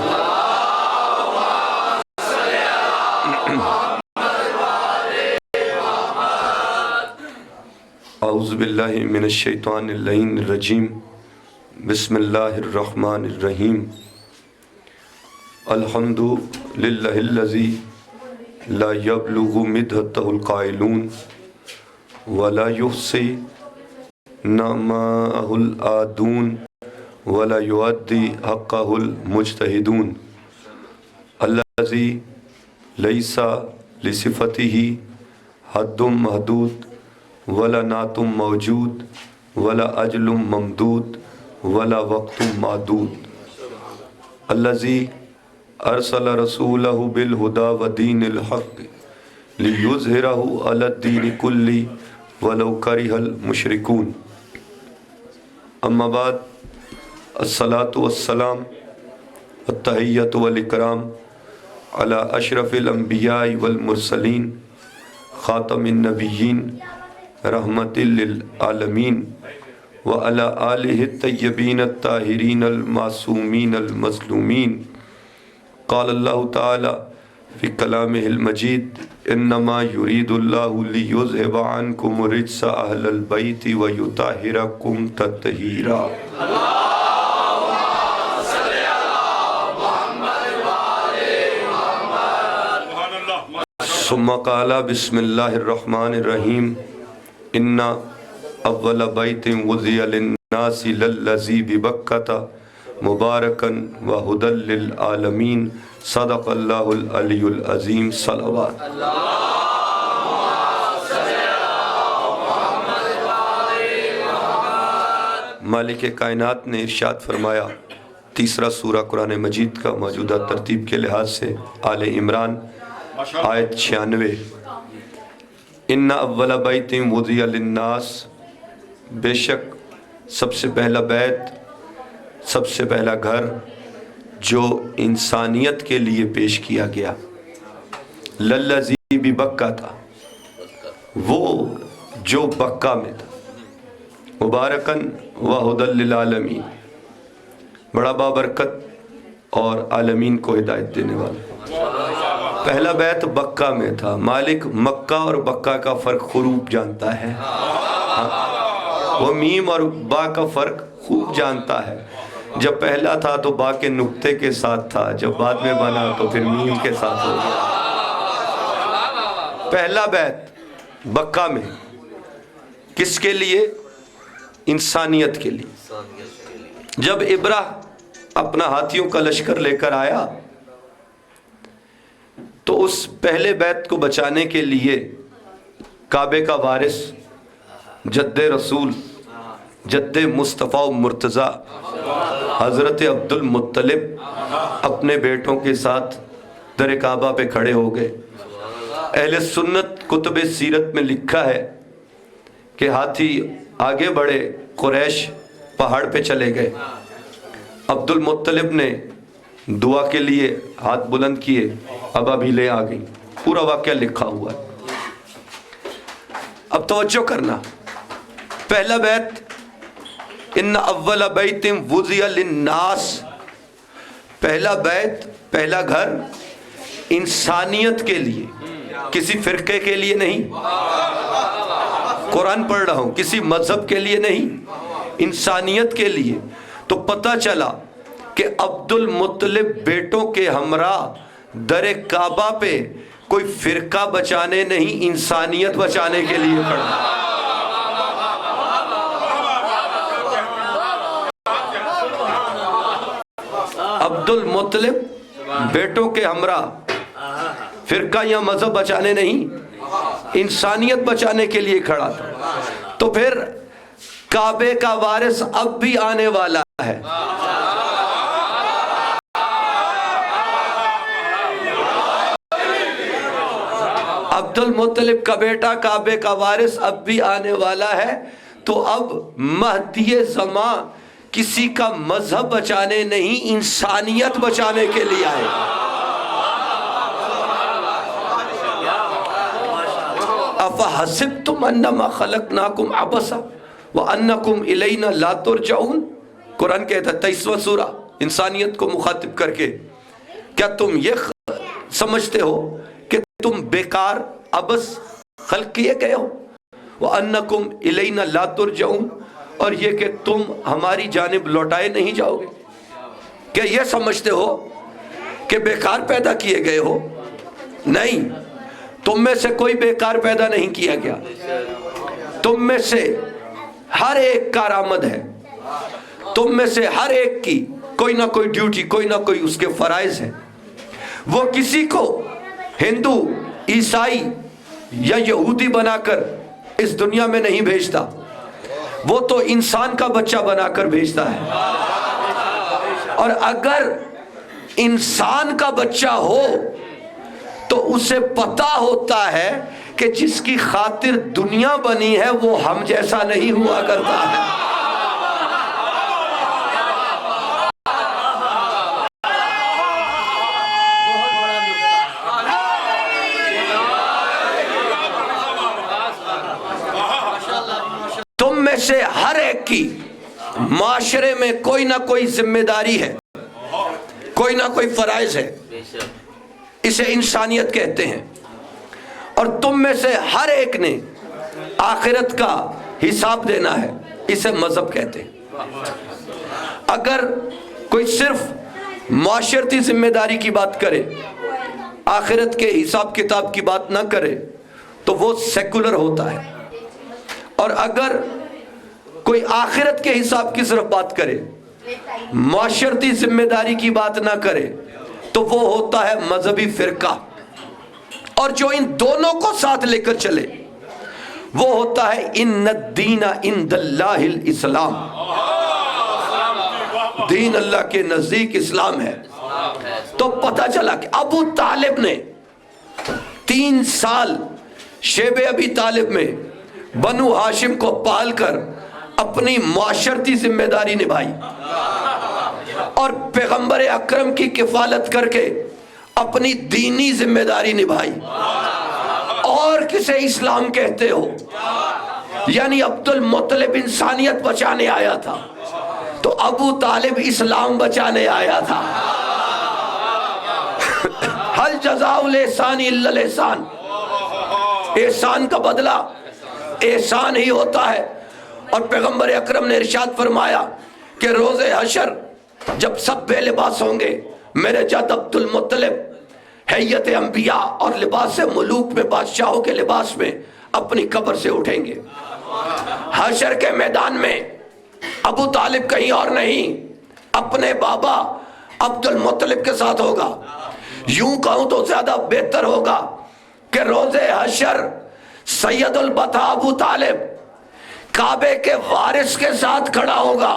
اعوذ باللہ من الشیطان اللعین الرجیم. بسم اللہ الرحمن الرحیم. الحمد للہ الذی لا یبلغ مدحتہ القائلون ولا یحصی نعماء العادون ولا یؤدی حقہ المجتہدون. الذی لیس لصفتہ حد محدود ولا نعت موجود ولا اجل ممدود ولا وقت معدود. الذی ارسل رسولہ بالہدی ودین الحق لیظہرہ علی الدین کلہ ولو کرہ المشرکون. اما بعد الصلاة والسلام والتحیۃ والاکرام علی اشرف الانبیاء والمرسلین خاتم النبیین رحمت للعالمین وعلی آلہ الطیبین الطاہرین المعصومین المظلومین. قال اللہ تعالی فی کلامہ المجید انما یرید اللہ لیذہب عنکم الرجس اہل البیت ویطہرکم تطہیرا. ثم قال بسم اللہ الرحمن الرحیم ان اول بیت وضع للناس للذی ببکۃ مبارکا وہدی للعالمین. صدق اللہ العلی العظیم. صلوات. مالک کائنات نے ارشاد فرمایا تیسرا سورہ قرآن مجید کا موجودہ ترتیب کے لحاظ سے آل عمران آیت 96. ان اول بیت وضع للناس بے شک سب سے پہلا بیت سب سے پہلا گھر جو انسانیت کے لیے پیش کیا گیا للذی ببکہ تھا، وہ جو بکہ میں تھا، مبارکن وہدی للعالمین، بڑا بابرکت اور عالمین کو ہدایت دینے والا۔ پہلا بیت بکہ میں تھا۔ مالک مکہ اور بکہ کا فرق خوب جانتا ہے، وہ میم اور با کا فرق خوب جانتا ہے۔ جب پہلا تھا تو با کے نقطے کے ساتھ تھا، جب بعد میں بنا تو پھر میم کے ساتھ ہو گیا۔ پہلا بیت بکہ میں کس کے لیے؟ انسانیت کے لیے۔ جب ابرہ اپنا ہاتھیوں کا لشکر لے کر آیا تو اس پہلے بیت کو بچانے کے لیے کعبے کا وارث جد رسول، جد مصطفیٰ مرتضیٰ حضرت عبد المطلب اپنے بیٹوں کے ساتھ در کعبہ پہ کھڑے ہو گئے۔ اہل سنت کتب سیرت میں لکھا ہے کہ ہاتھی آگے بڑھے، قریش پہاڑ پہ چلے گئے، عبد المطلب نے دعا کے لیے ہاتھ بلند کیے، ابابیلیں آ گئیں۔ پورا واقعہ لکھا ہوا ہے۔ اب توجہ کرنا، پہلا بیت ان اول بیت وضع للناس، پہلا بیت، پہلا گھر انسانیت کے لیے، کسی فرقے کے لیے نہیں، قرآن پڑھ رہا ہوں، کسی مذہب کے لیے نہیں، انسانیت کے لیے۔ تو پتہ چلا کہ عبد المطلب بیٹوں کے ہمراہ در کعبہ پہ کوئی فرقہ بچانے نہیں، انسانیت بچانے کے لیے کھڑا۔ عبد المطلب بیٹوں کے ہمراہ فرقہ یا مذہب بچانے نہیں، انسانیت بچانے کے لیے کھڑا تھا۔ تو پھر کعبے کا وارث اب بھی آنے والا ہے۔ عبد المطلب کا بیٹا کعبے کا وارث اب بھی آنے والا ہے۔ تو اب مہدی زمان کسی کا مذہب بچانے نہیں، انسانیت بچانے کے لیے آئے۔ افحسبتم انما خلقناکم عبثا وانکم الینا لا ترجعون، قرآن کہتا ہے 23واں سورہ انسانیت کو مخاطب کر کے، کیا تم یہ سمجھتے ہو کہ تم بیکار عبث خلق کیے گئے ہو؟ وانکم الینا لا ترجعون، اور یہ کہ تم ہماری جانب لوٹائے نہیں جاؤ گے؟ کیا یہ سمجھتے ہو کہ بیکار پیدا کیے گئے ہو؟ نہیں، تم میں سے کوئی بیکار پیدا نہیں کیا گیا، تم میں سے ہر ایک کارآمد ہے، تم میں سے ہر ایک کی کوئی نہ کوئی ڈیوٹی، کوئی نہ کوئی اس کے فرائض ہے۔ وہ کسی کو ہندو، عیسائی یا یہودی بنا کر اس دنیا میں نہیں بھیجتا، وہ تو انسان کا بچہ بنا کر بھیجتا ہے۔ اور اگر انسان کا بچہ ہو تو اسے پتہ ہوتا ہے کہ جس کی خاطر دنیا بنی ہے وہ ہم جیسا نہیں ہوا کرتا ہے۔ تم میں سے ہر ایک کی معاشرے میں کوئی نہ کوئی ذمہ داری ہے، کوئی نہ کوئی فرائض ہے، اسے انسانیت کہتے ہیں۔ اور تم میں سے ہر ایک نے آخرت کا حساب دینا ہے، اسے مذہب کہتے ہیں۔ اگر کوئی صرف معاشرتی ذمہ داری کی بات کرے، آخرت کے حساب کتاب کی بات نہ کرے تو وہ سیکولر ہوتا ہے، اور اگر کوئی آخرت کے حساب کی صرف بات کرے، معاشرتی ذمہ داری کی بات نہ کرے تو وہ ہوتا ہے مذہبی فرقہ۔ اور جو ان دونوں کو ساتھ لے کر چلے وہ ہوتا ہے ان الدین عند اللہ الاسلام، دین اللہ کے نزدیک اسلام ہے۔ تو پتہ چلا کہ ابو طالب نے 3 سال شیب ابی طالب میں بنو ہاشم کو پال کر اپنی معاشرتی ذمہ داری نبھائی، اور پیغمبر اکرم کی کفالت کر کے اپنی دینی ذمہ داری نبھائی. اور کسے اسلام کہتے ہو؟ یعنی عبد المطلب انسانیت بچانے آیا تھا تو ابو طالب اسلام بچانے آیا تھا. حل جزاء الاحسان الا الاحسان، احسان کا بدلہ احسان ہی ہوتا ہے. اور پیغمبر اکرم نے ارشاد فرمایا کہ روز حشر جب سب بے لباس ہوں گے، میرے جد عبد المطلب حیت انبیاء اور لباس ملوک میں، بادشاہوں کے لباس میں اپنی قبر سے اٹھیں گے. حشر کے میدان میں ابو طالب کہیں اور نہیں، اپنے بابا عبد المطلب کے ساتھ ہوگا. یوں کہوں تو زیادہ بہتر ہوگا کہ روز حشر سید البطا ابو طالب کعبے کے وارث کے ساتھ کھڑا ہوگا،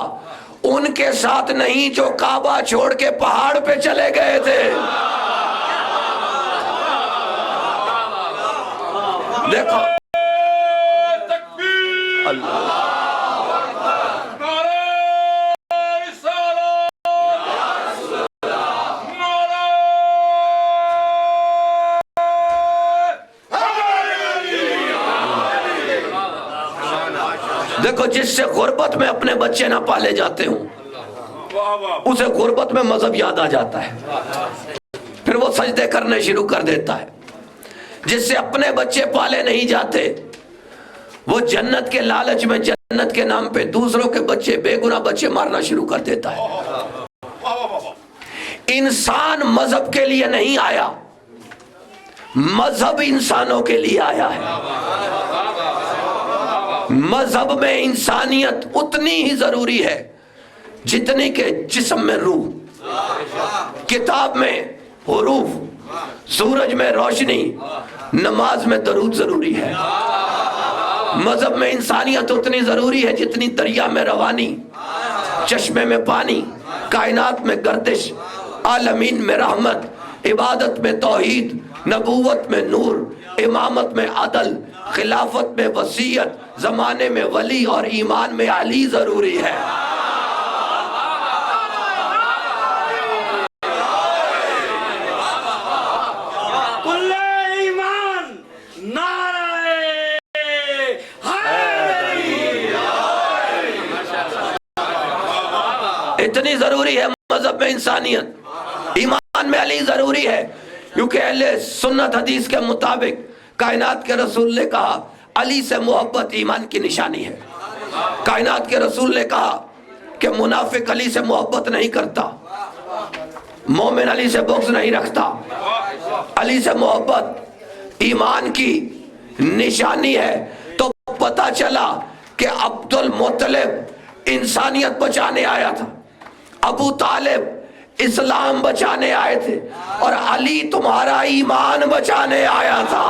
ان کے ساتھ نہیں جو کعبہ چھوڑ کے پہاڑ پہ چلے گئے تھے. دیکھو اللہ دیکھو، جس سے غربت میں اپنے بچے نہ پالے جاتے ہوں اسے غربت میں مذہب یاد آ جاتا ہے، پھر وہ سجدے کرنے شروع کر دیتا ہے. جس سے اپنے بچے پالے نہیں جاتے وہ جنت کے لالچ میں، جنت کے نام پہ دوسروں کے بچے، بے گناہ بچے مارنا شروع کر دیتا ہے. انسان مذہب کے لیے نہیں آیا، مذہب انسانوں کے لیے آیا ہے. مذہب میں انسانیت اتنی ہی ضروری ہے جتنی کہ جسم میں روح، کتاب میں حروف، سورج میں روشنی، نماز میں درود ضروری ہے. مذہب میں انسانیت اتنی ضروری ہے جتنی دریا میں روانی، چشمے میں پانی، کائنات میں گردش، عالمین میں رحمت، عبادت میں توحید، نبوت میں نور، امامت میں عدل، خلافت میں وصیت، زمانے میں ولی اور ایمان میں علی ضروری ہے. اتنی ضروری ہے مذہب میں انسانیت. ایمان میں علی ضروری ہے کیونکہ اہل سنت حدیث کے مطابق کائنات کے رسول نے کہا علی سے محبت ایمان کی نشانی ہے. کائنات کے رسول نے کہا کہ منافق علی سے محبت نہیں کرتا، مومن علی سے بغض نہیں رکھتا. علی سے محبت ایمان کی نشانی ہے. تو پتا چلا کہ عبد المطلب انسانیت بچانے آیا تھا، ابو طالب اسلام بچانے آئے تھے، اور علی تمہارا ایمان بچانے آیا تھا.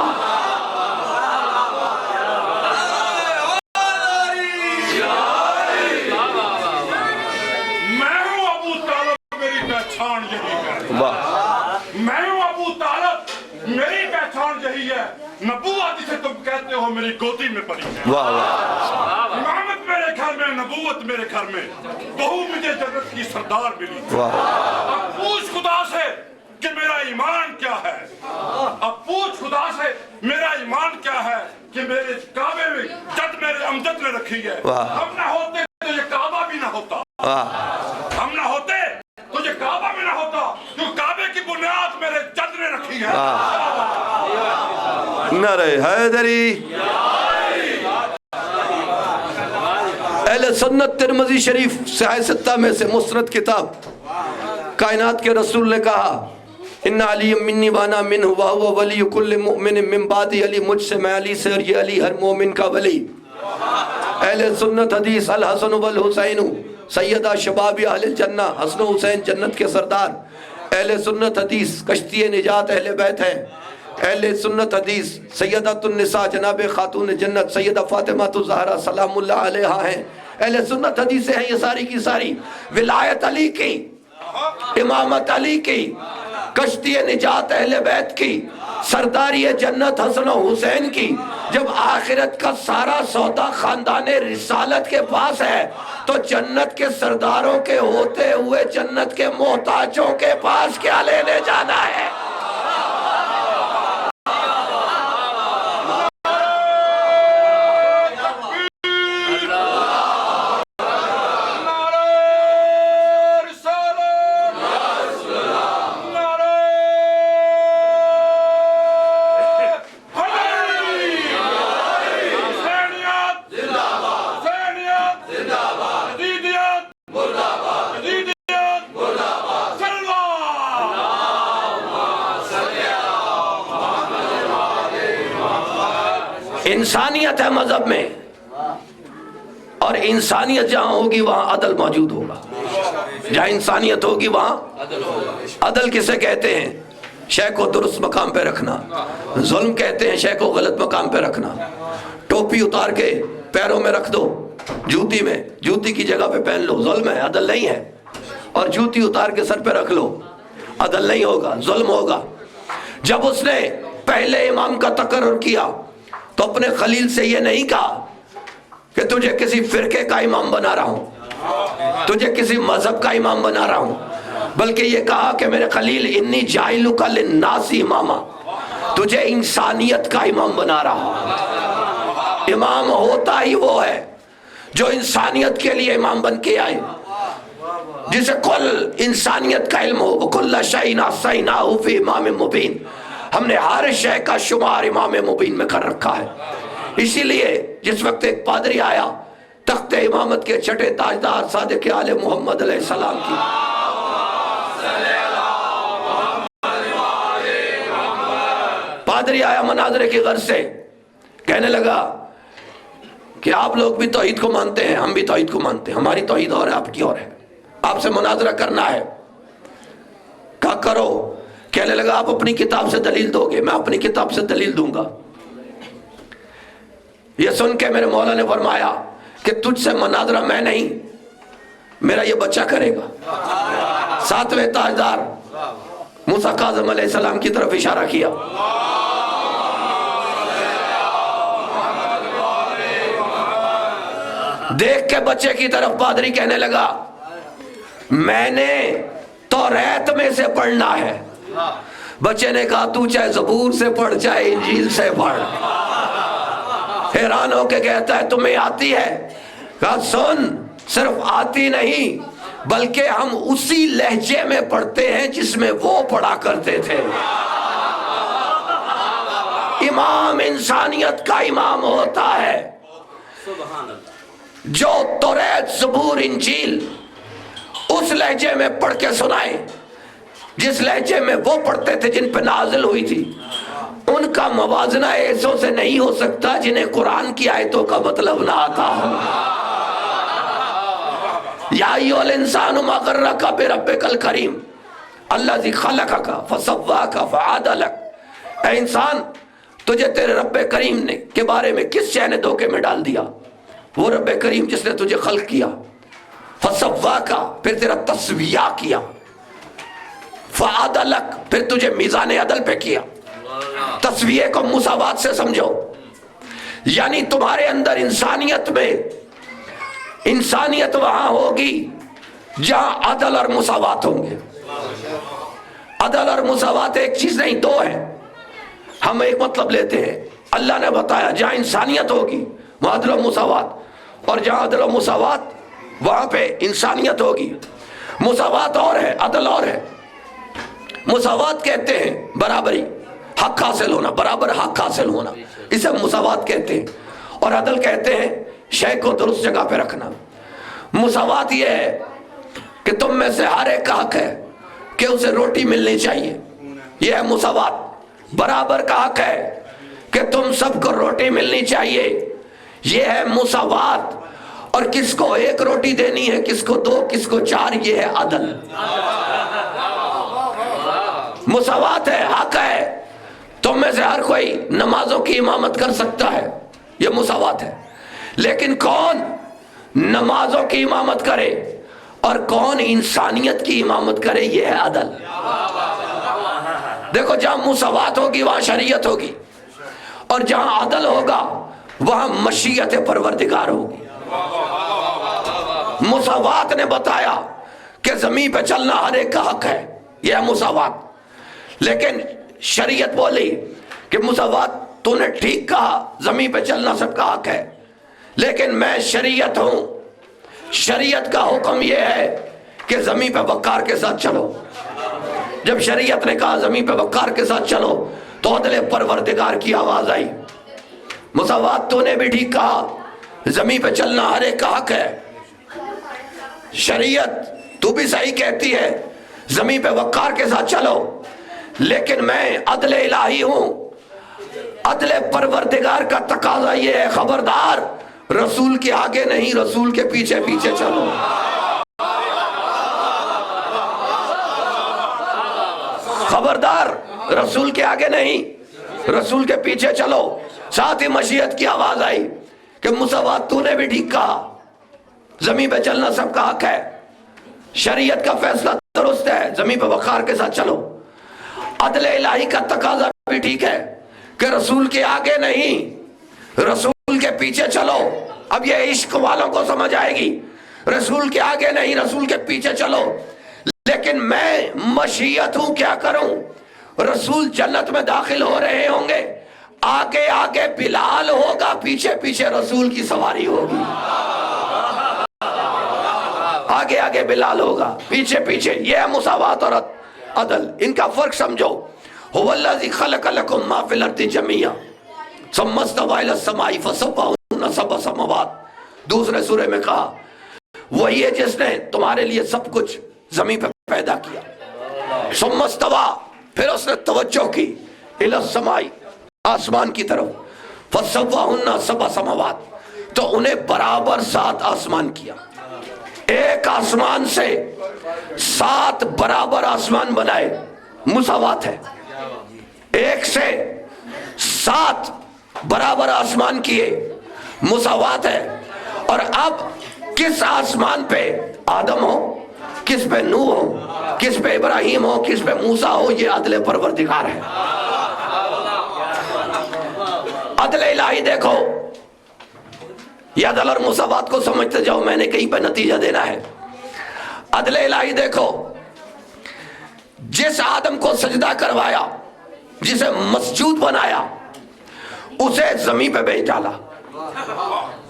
میں ہوں ابو طالب، میری پہچان یہی ہے. میں ہوں ابو طالب، میری پہچان یہی ہے. نبوت جسے تم کہتے ہو میری گودی میں پڑی ہے. امامت میرے گھر میں، نبوت میرے گھر میں، بہو مجھے جنت کی سردار ملی. اب پوچھ خدا سے کہ میرا ایمان کیا ہے. اب پوچھ خدا سے میرا ایمان کیا ہے کہ میرے کعبے میں جد میرے امجد نے رکھی ہے. ہم نہ ہوتے تو یہ کعبہ بھی نہ ہوتا. ہم نہ ہوتے تو یہ کعبہ بھی نہ ہوتا. جو کعبے کی بنیاد میرے جد نے رکھی ہے. نعرہ حیدری. اہل سنت ترمذی شریف صحیح ستہ میں سے مسند کتاب، کائنات کے رسول نے کہا ان علی منی وانا منہ وہو ولی کل مؤمن من بعدی. علی مجھ سے، میں علی سے، اور یہ علی ہر مومن کا ولی. اہل سنت حدیث الحسن والحسین سیدہ شباب اہل الجنہ، حسن و حسین جنت کے سردار. اہل سنت حدیث کشتی نجات اہل بیت ہیں. اہل سنت حدیث سیدۃ النساء جناب خاتون جنت سیدہ فاطمہ الزہرا سلام اللہ علیہا ہیں. اہل سنت حدیث ہیں یہ ساری کی ساری. ولایت علی کی، امامت علی کی، کشتی نجات اہل بیت کی، سرداری جنت حسن و حسین کی، جب آخرت کا سارا سودا خاندان رسالت کے پاس ہے تو جنت کے سرداروں کے ہوتے ہوئے جنت کے محتاجوں کے پاس کیا لینے جانا ہے؟ انسانیت ہے مذہب میں، اور انسانیت جہاں ہوگی وہاں عدل موجود ہوگا. جہاں انسانیت ہوگی وہاں عدل کسے کہتے ہیں؟ شے کو درست مقام پہ رکھنا. ظلم کہتے ہیں شے کو غلط مقام پہ رکھنا. ٹوپی اتار کے پیروں میں رکھ دو، جوتی میں، جوتی کی جگہ پہ پہن لو، ظلم ہے، عدل نہیں ہے. اور جوتی اتار کے سر پہ رکھ لو، عدل نہیں ہوگا، ظلم ہوگا. جب اس نے پہلے امام کا تقرر کیا تو اپنے خلیل سے یہ نہیں کہا کہ تجھے کسی فرقے کا امام بنا رہا ہوں، تجھے کسی مذہب کا امام بنا رہا ہوں، بلکہ یہ کہا کہ میرے خلیل انی جائلک للناس اماما، تجھے انسانیت کا امام بنا رہا ہوں. امام ہوتا ہی وہ ہے جو انسانیت کے لیے امام بن کے آئے، جسے کل انسانیت کا علم ہو. کل شیء احصیناہ فی امام مبین، ہم نے ہر شے کا شمار امام مبین میں کر رکھا ہے. اسی لیے جس وقت ایک پادری آیا تخت امامت کے چھٹے تاجدار صادق آل محمد علیہ السلام کی، پادری آیا مناظرے کی غرض سے، کہنے لگا کہ آپ لوگ بھی توحید کو مانتے ہیں، ہم بھی توحید کو مانتے ہیں، ہماری توحید اور ہے، آپ کی اور ہے، آپ سے مناظرہ کرنا ہے. کہا کرو. کہنے لگا آپ اپنی کتاب سے دلیل دو گے، میں اپنی کتاب سے دلیل دوں گا. یہ سن کے میرے مولا نے فرمایا کہ تجھ سے مناظرہ میں نہیں، میرا یہ بچہ کرے گا. 7ویں تاجدار موسیٰ کاظم علیہ السلام کی طرف اشارہ کیا. دیکھ کے بچے کی طرف پادری کہنے لگا میں نے توریت میں سے پڑھنا ہے. بچے نے کہا تو چاہے زبور سے پڑھ چاہے انجیل سے پڑھ. حیران ہو کے کہتا ہے تمہیں آتی ہے؟ کہا سن، صرف آتی نہیں بلکہ ہم اسی لہجے میں پڑھتے ہیں جس میں وہ پڑھا کرتے تھے. امام انسانیت کا امام ہوتا ہے جو توریت زبور انجیل اس لہجے میں پڑھ کے سنائے جس لہجے میں وہ پڑھتے تھے، جن پہ نازل ہوئی تھی. ان کا موازنہ ایسوں سے نہیں ہو سکتا جنہیں قرآن کی آیتوں کا مطلب نہ آتا ہو. یا ایھا الانسان ما غرک بربک الکریم الذی خلقک فسواک فعدلک. اے انسان، تجھے تیرے رب کریم نے کے بارے میں کس شے نے دھوکے میں ڈال دیا؟ وہ رب کریم جس نے تجھے خلق کیا، فسواک، پھر تیرا تسویہ کیا، فعدلک، پھر تجھے میزان عدل پہ کیا. تسویہ کو مساوات سے سمجھو، یعنی تمہارے اندر انسانیت میں، انسانیت وہاں ہوگی جہاں عدل اور مساوات ہوں گے. عدل اور مساوات ایک چیز نہیں، دو ہے. ہم ایک مطلب لیتے ہیں، اللہ نے بتایا جہاں انسانیت ہوگی وہاں عدل و مساوات، اور جہاں عدل و مساوات وہاں پہ انسانیت ہوگی. مساوات اور ہے، عدل اور ہے. مساوات کہتے ہیں برابری، حق حاصل ہونا، برابر حق حاصل ہونا، اسے مساوات کہتے ہیں. اور عدل کہتے ہیں شے کو درست جگہ پہ رکھنا. مساوات یہ ہے کہ تم میں سے ہر ایک کا حق ہے کہ اسے روٹی ملنی چاہیے، یہ ہے مساوات. برابر کا حق ہے کہ تم سب کو روٹی ملنی چاہیے، یہ ہے مساوات. اور کس کو ایک روٹی دینی ہے، کس کو دو، کس کو چار، یہ ہے عدل. مساوات ہے، حق ہے. تم میں سے ہر کوئی نمازوں کی امامت کر سکتا ہے، یہ مساوات ہے. لیکن کون نمازوں کی امامت کرے اور کون انسانیت کی امامت کرے، یہ ہے عدل. دیکھو جہاں مساوات ہوگی وہاں شریعت ہوگی، اور جہاں عدل ہوگا وہاں مشیت پروردگار ہوگی۔ مساوات نے بتایا کہ زمین پہ چلنا ہر ایک کا حق ہے، یہ ہے مساوات، لیکن شریعت بولی کہ مساوات تو نے ٹھیک کہا، زمین پہ چلنا سب کا حق ہے، لیکن میں شریعت ہوں، شریعت کا حکم یہ ہے کہ زمین پہ وقار کے ساتھ چلو۔ جب شریعت نے کہا زمین پہ وقار کے ساتھ چلو تو عدل پروردگار کی آواز آئی، مساوات تو نے بھی ٹھیک کہا، زمین پہ چلنا ہر ایک کا حق ہے، شریعت تو بھی صحیح کہتی ہے، زمین پہ وقار کے ساتھ چلو، لیکن میں عدل الہی ہوں، عدل پروردگار کا تقاضا یہ ہے، خبردار رسول کے آگے نہیں، رسول کے پیچھے پیچھے چلو۔ خبردار رسول کے آگے نہیں، رسول کے پیچھے چلو۔ ساتھ ہی مشیت کی آواز آئی کہ مساوات تو نے بھی ٹھیک کہا، زمین پہ چلنا سب کا حق ہے، شریعت کا فیصلہ درست ہے، زمین پہ وقار کے ساتھ چلو۔ عدل الہی کا تقاضا بھی ٹھیک ہے کہ رسول کے آگے نہیں، رسول کے پیچھے چلو۔ اب یہ عشق والوں کو سمجھ آئے گی، رسول کے آگے نہیں، رسول کے پیچھے چلو، لیکن میں مشیت ہوں، کیا کروں؟ رسول جنت میں داخل ہو رہے ہوں گے، آگے آگے بلال ہوگا، پیچھے پیچھے رسول کی سواری ہوگی۔ آگے آگے بلال ہوگا، پیچھے پیچھے، یہ ہے مساوات اور عدل۔ ان کا فرق سمجھو۔ هو الذی خلق لکم ما فی الارض جمیعا ثم استوی الی السماء فسواہن سبع سماوات۔ دوسرے سورے میں کہا وہی ہے جس نے تمہارے لیے سب کچھ زمین پہ پیدا کیا، ثم استوی، پھر اس نے توجہ کی، الی السماء، آسمان کی طرف، فسواہن سبع سماوات، تو انہیں برابر 7 آسمان کیا۔ ایک آسمان سے 7 برابر آسمان بنائے، مساوات ہے۔ ایک سے 7 برابر آسمان کیے، مساوات ہے۔ اور اب کس آسمان پہ آدم ہو، کس پہ نوح ہو، کس پہ ابراہیم ہو، کس پہ موسیٰ ہو، یہ عدل پروردگار ہے۔ عدل الہی دیکھو، یہ عدل اور مساوات کو سمجھتے جاؤ، میں نے کہیں پہ نتیجہ دینا ہے۔ عدل الہی دیکھو، جس آدم کو سجدہ کروایا، جسے مسجود بنایا، اسے زمین پہ بھیج ڈالا،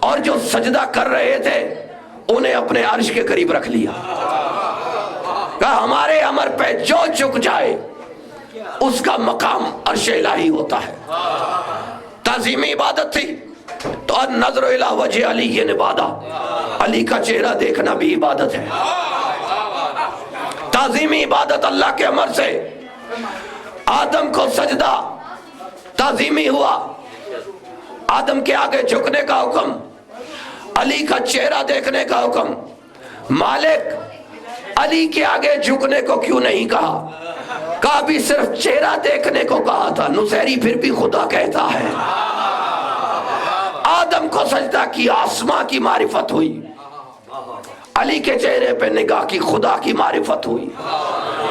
اور جو سجدہ کر رہے تھے انہیں اپنے عرش کے قریب رکھ لیا، کہا ہمارے امر پہ جو جھک جائے اس کا مقام عرش الہی ہوتا ہے۔ تعظیمی عبادت تھی تو النظر الی وجہ علی عبادت، علی کا چہرہ دیکھنا بھی عبادت ہے۔ تعظیمی عبادت اللہ کے امر سے، آدم کو سجدہ تعظیمی ہوا، آدم کے آگے جھکنے کا حکم، علی کا چہرہ دیکھنے کا حکم۔ مالک علی کے آگے جھکنے کو کیوں نہیں کہا؟ کہا بھی صرف چہرہ دیکھنے کو کہا تھا، نصیری پھر بھی خدا کہتا ہے۔ آدم کو سجدہ کیا، آسماں کی معرفت ہوئی، علی کے چہرے پہ نگاہ کی، خدا کی معرفت ہوئی۔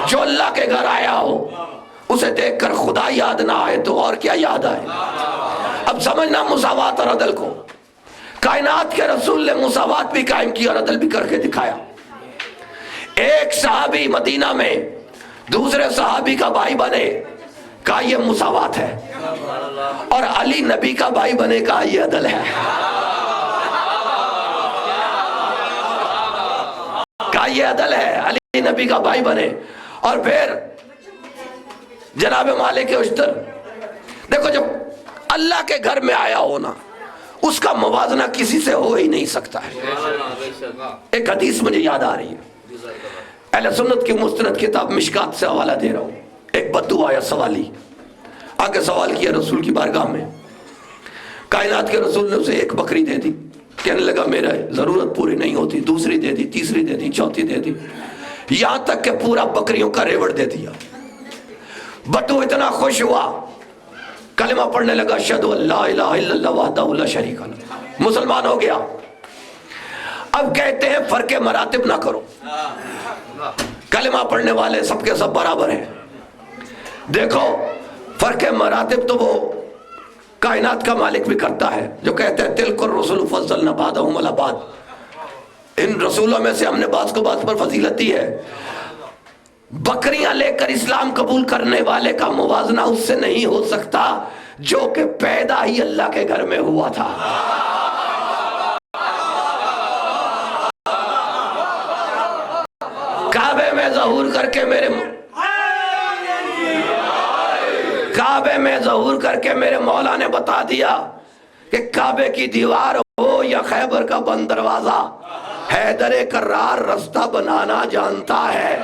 جو اللہ کے گھر آیا ہو اسے دیکھ کر خدا یاد نہ آئے تو اور کیا یاد آئے؟ اب سمجھنا مساوات اور عدل کو۔ کائنات کے رسول نے مساوات بھی قائم کی اور عدل بھی کر کے دکھایا۔ ایک صحابی مدینہ میں دوسرے صحابی کا بھائی بنے، کہا یہ مساوات ہے، اور علی نبی کا بھائی بنے، کہا یہ عدل ہے۔ کہا یہ عدل ہے، علی نبی کا بھائی بنے۔ اور پھر جناب مالک اشتر، دیکھو جب اللہ کے گھر میں آیا ہونا اس کا موازنہ کسی سے ہو ہی نہیں سکتا ہے۔ ایک حدیث مجھے یاد آ رہی ہے، اہل سنت کی مستند کتاب مشکات سے حوالہ دے رہا ہوں۔ ایک بدو آیا سوالی، آگے سوال کیا رسول کی بارگاہ میں، کائنات کے رسول نے اسے ایک بکری دے دی، کہنے لگا میرا ضرورت پوری نہیں ہوتی، دوسری دے دی، تیسری دے دی، چوتھی دے دی، یہاں تک کہ پورا بکریوں کا ریوڑ دے دیا۔ بٹو اتنا خوش ہوا، کلمہ پڑھنے لگا، اشہدو ان لا الہ الا اللہ وحدہ لا شریک لہ، مسلمان ہو گیا۔ اب کہتے ہیں فرق مراتب نہ کرو، کلمہ پڑھنے والے سب کے سب برابر ہیں۔ دیکھو فرق مراتب تو وہ کائنات کا مالک بھی کرتا ہے، جو کہتے ہیں تلک الرسل فضلنا بعضهم علی بعض، ان رسولوں میں سے ہم نے بعض کو بعض پر فضیلت دی ہے۔ بکریاں لے کر اسلام قبول کرنے والے کا موازنہ اس سے نہیں ہو سکتا جو کہ پیدا ہی اللہ کے گھر میں ہوا تھا۔ کعبے میں ظہور کر کے میرے مولا نے بتا دیا کہ کعبے کی دیوار ہو یا خیبر کا بند دروازہ، حیدر کرار رستہ بنانا جانتا ہے،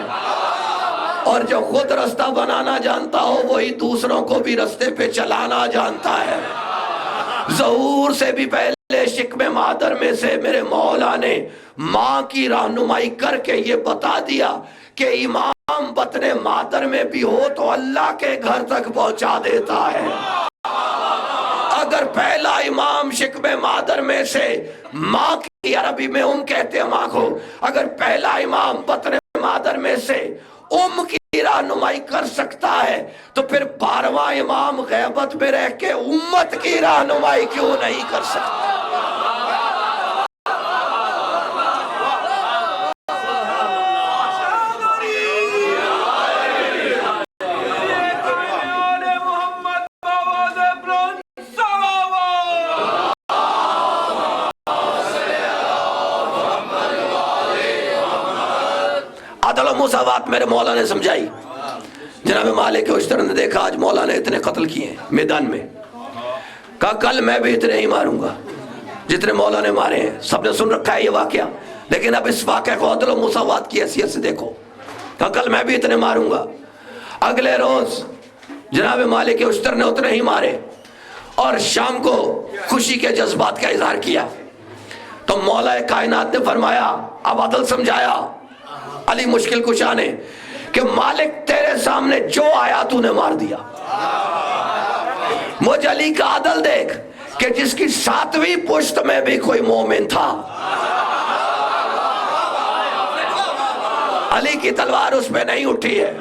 اور جو خود رستہ بنانا جانتا ہو وہی دوسروں کو بھی رستے پہ چلانا جانتا ہے۔ ظہور سے بھی پہلے شکم مادر میں سے میرے مولا نے ماں کی رہنمائی کر کے یہ بتا دیا کہ امام بطن مادر میں بھی ہو تو اللہ کے گھر تک پہنچا دیتا ہے۔ اگر پہلا امام شکم مادر میں سے ماں کی عربی میں کہتے ہیں ماں کو، اگر پہلا امام بطن مادر میں سے کی رہنمائی کر سکتا ہے تو پھر 12واں امام غیبت میں رہ کے امت کی رہنمائی کیوں نہیں کر سکتا؟ عدل و مساوات میرے مولا نے سمجھائی۔ جناب مالک اشتر نے دیکھا آج مولا نے اتنے قتل کیے ہیں میدان میں، کہا کل میں بھی اتنے ہی ماروں گا جتنے مولا نے مارے ہیں۔ سب نے سن رکھا ہے یہ واقعہ، لیکن اب اس واقعہ کو عدل و مساوات کی حیثیت سے دیکھو۔ کہا کل میں بھی اتنے ماروں گا۔ اگلے روز جناب مالک اشتر نے اتنے ہی مارے، اور شام کو خوشی کے جذبات کا اظہار کیا۔ تو مولا کائنات نے فرمایا، اب عدل سمجھایا علی مشکل کشا نے کہ مالک تیرے سامنے جو آیا تو نے مار دیا۔ مجھ علی کا عدل دیکھ کہ جس کی 7ویں پشت میں بھی کوئی مومن تھا۔ علی کی تلوار اس پہ نہیں اٹھی ہے۔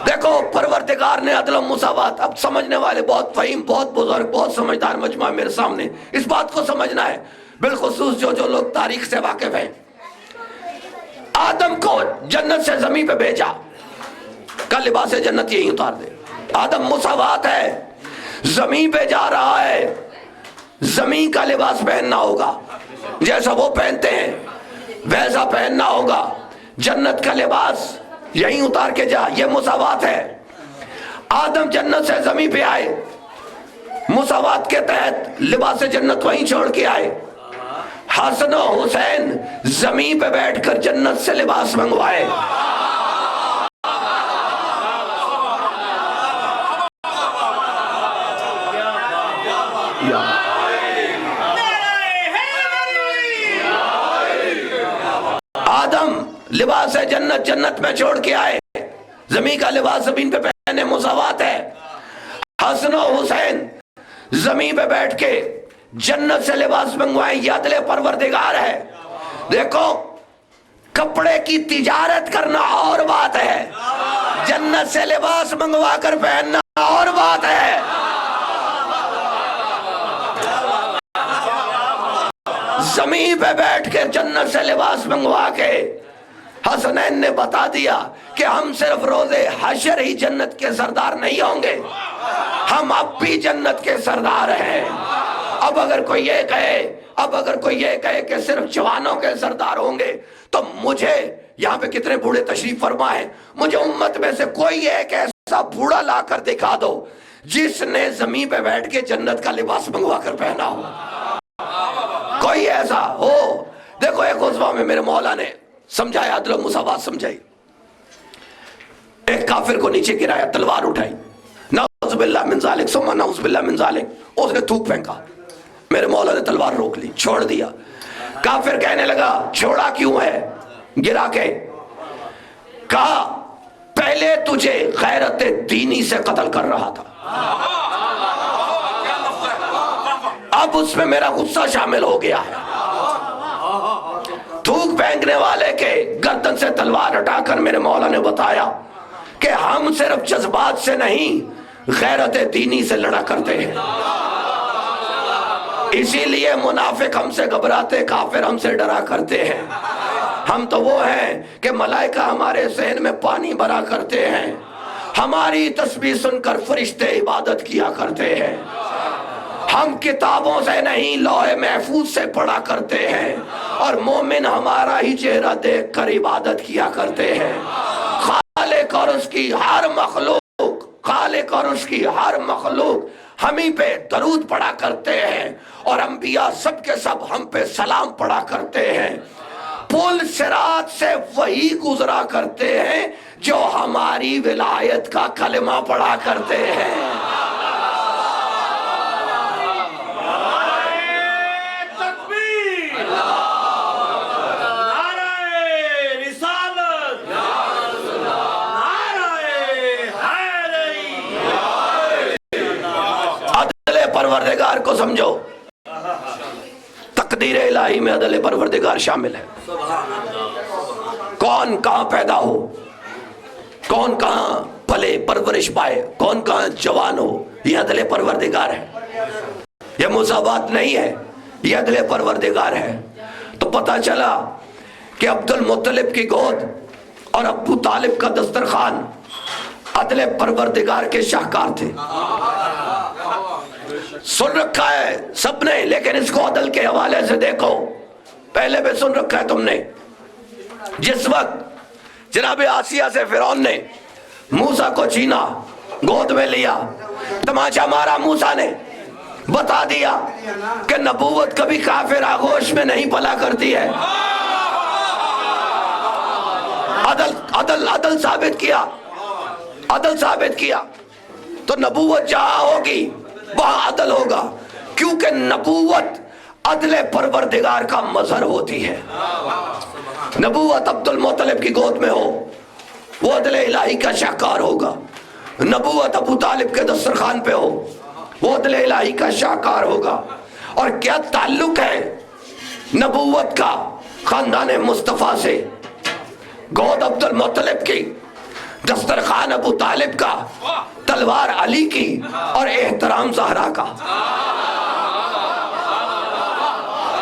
دیکھو پروردگار نے عدل و مساوات، اب سمجھنے والے بہت فہیم، بہت بزرگ، بہت سمجھدار مجمع میرے سامنے، اس بات کو سمجھنا ہے، بالخصوص جو لوگ تاریخ سے واقف ہیں۔ آدم کو جنت سے زمین پہ بھیجا، کا لباس جنت یہی اتار دے۔ آدم مساوات ہے، زمین پہ جا رہا ہے، زمین کا لباس پہننا ہوگا، جیسا وہ پہنتے ہیں ویسا پہننا ہوگا۔ جنت کا لباس یہی اتار کے جا، یہ مساوات ہے۔ آدم جنت سے زمین پہ آئے، مساوات کے تحت لباس جنت وہیں چھوڑ کے آئے۔ حسن و حسین زمین پہ بیٹھ کر جنت سے لباس منگوائے۔ آدم لباس جنت جنت میں چھوڑ کے آئے، زمین کا لباس زمین پہ پہنے، مساوات ہے۔ حسن و حسین زمین پہ بیٹھ کے جنت سے لباس منگوائیں، یہ عدل پروردگار ہے۔ دیکھو کپڑے کی تجارت کرنا اور بات ہے، جنت سے لباس منگوا کر پہننا اور بات ہے۔ زمین پہ بیٹھ کے جنت سے لباس منگوا کے حسنین نے بتا دیا کہ ہم صرف روز حشر ہی جنت کے سردار نہیں ہوں گے، ہم اب بھی جنت کے سردار ہیں۔ اب اگر کوئی یہ کہے کہ صرف جوانوں کے سردار ہوں گے تو مجھے، یہاں پہ کتنے بوڑھے تشریف فرما ہے، مجھے امت میں سے کوئی ایک ایسا بوڑھا لا کر دکھا دو جس نے زمین پہ بیٹھ کے جنت کا لباس منگوا کر پہنا ہو، کوئی ایسا ہو۔ دیکھو ایک غزوہ میں میرے مولا نے سمجھایا، عدل و مساوات سمجھائی۔ ایک کافر کو نیچے گرایا، تلوار اٹھائی، نعوذ باللہ من ذالک ثم نعوذ باللہ من ذالک، اس نے تھوک پھینکا، میرے مولا نے تلوار روک لی، چھوڑ دیا۔ کافر کہنے لگا چھوڑا کیوں ہے گرا کے؟ کہا پہلے تجھے غیرت دینی سے قتل کر رہا تھا، اب اس میں میرا غصہ شامل ہو گیا ہے۔ تھوک پھینکنے والے کے گردن سے تلوار ہٹا کر میرے مولا نے بتایا کہ ہم صرف جذبات سے نہیں غیرت دینی سے لڑا کرتے ہیں۔ اسی لیے منافق ہم سے گھبراتے، کافر ہم سے ڈرا کرتے ہیں۔ ہم تو وہ ہیں کہ ملائکہ ہمارے ذہن میں پانی بھرا کرتے ہیں، ہماری تسبیح سن کر فرشتے عبادت کیا کرتے ہیں۔ ہم کتابوں سے نہیں لوح محفوظ سے پڑھا کرتے ہیں، اور مومن ہمارا ہی چہرہ دیکھ کر عبادت کیا کرتے ہیں۔ خالق اور اس کی ہر مخلوق ہمیں پہ درود پڑھا کرتے ہیں، اور انبیاء سب کے سب ہم پہ سلام پڑھا کرتے ہیں۔ پل صراط سے وہی گزرا کرتے ہیں جو ہماری ولایت کا کلمہ پڑھا کرتے ہیں۔ پروردگار کو سمجھو، تقدیر الہی میں عدل پروردگار شامل ہے۔ کون کہاں پیدا ہو، کون کہاں پلے پرورش پائے، کون کہاں جوان ہو، یہ عدل پروردگار ہے، یہ مساوات نہیں ہے، یہ عدل پروردگار ہے۔ تو پتہ چلا کہ عبد المطلب کی گود اور ابو طالب کا دسترخوان عدل پروردگار کے شاہکار تھے۔ سن رکھا ہے سب نے، لیکن اس کو عدل کے حوالے سے دیکھو۔ پہلے بھی سن رکھا ہے تم نے، جس وقت جناب آسیہ سے فرعون نے موسیٰ کو چھینا، گود میں لیا، تماشا مارا، موسیٰ نے بتا دیا کہ نبوت کبھی کافر آغوش میں نہیں پلا کرتی ہے۔ عدل ثابت کیا، عدل ثابت کیا، تو نبوت جہاں ہوگی وہاں عدل ہوگا، کیونکہ نبوت عدل پروردگار کا مظہر ہوتی ہے۔ نبوت عبد المطلب کی گود میں ہو، وہ عدل الہی کا شاہکار ہوگا۔ نبوت ابو طالب کے دسترخوان پہ ہو، وہ عدل الہی کا شاہکار ہوگا۔ اور کیا تعلق ہے نبوت کا خاندان مصطفیٰ سے؟ گود عبد المطلب کی، دسترخوان ابو طالب کا، تلوار علی کی، اور احترام زہرا کا،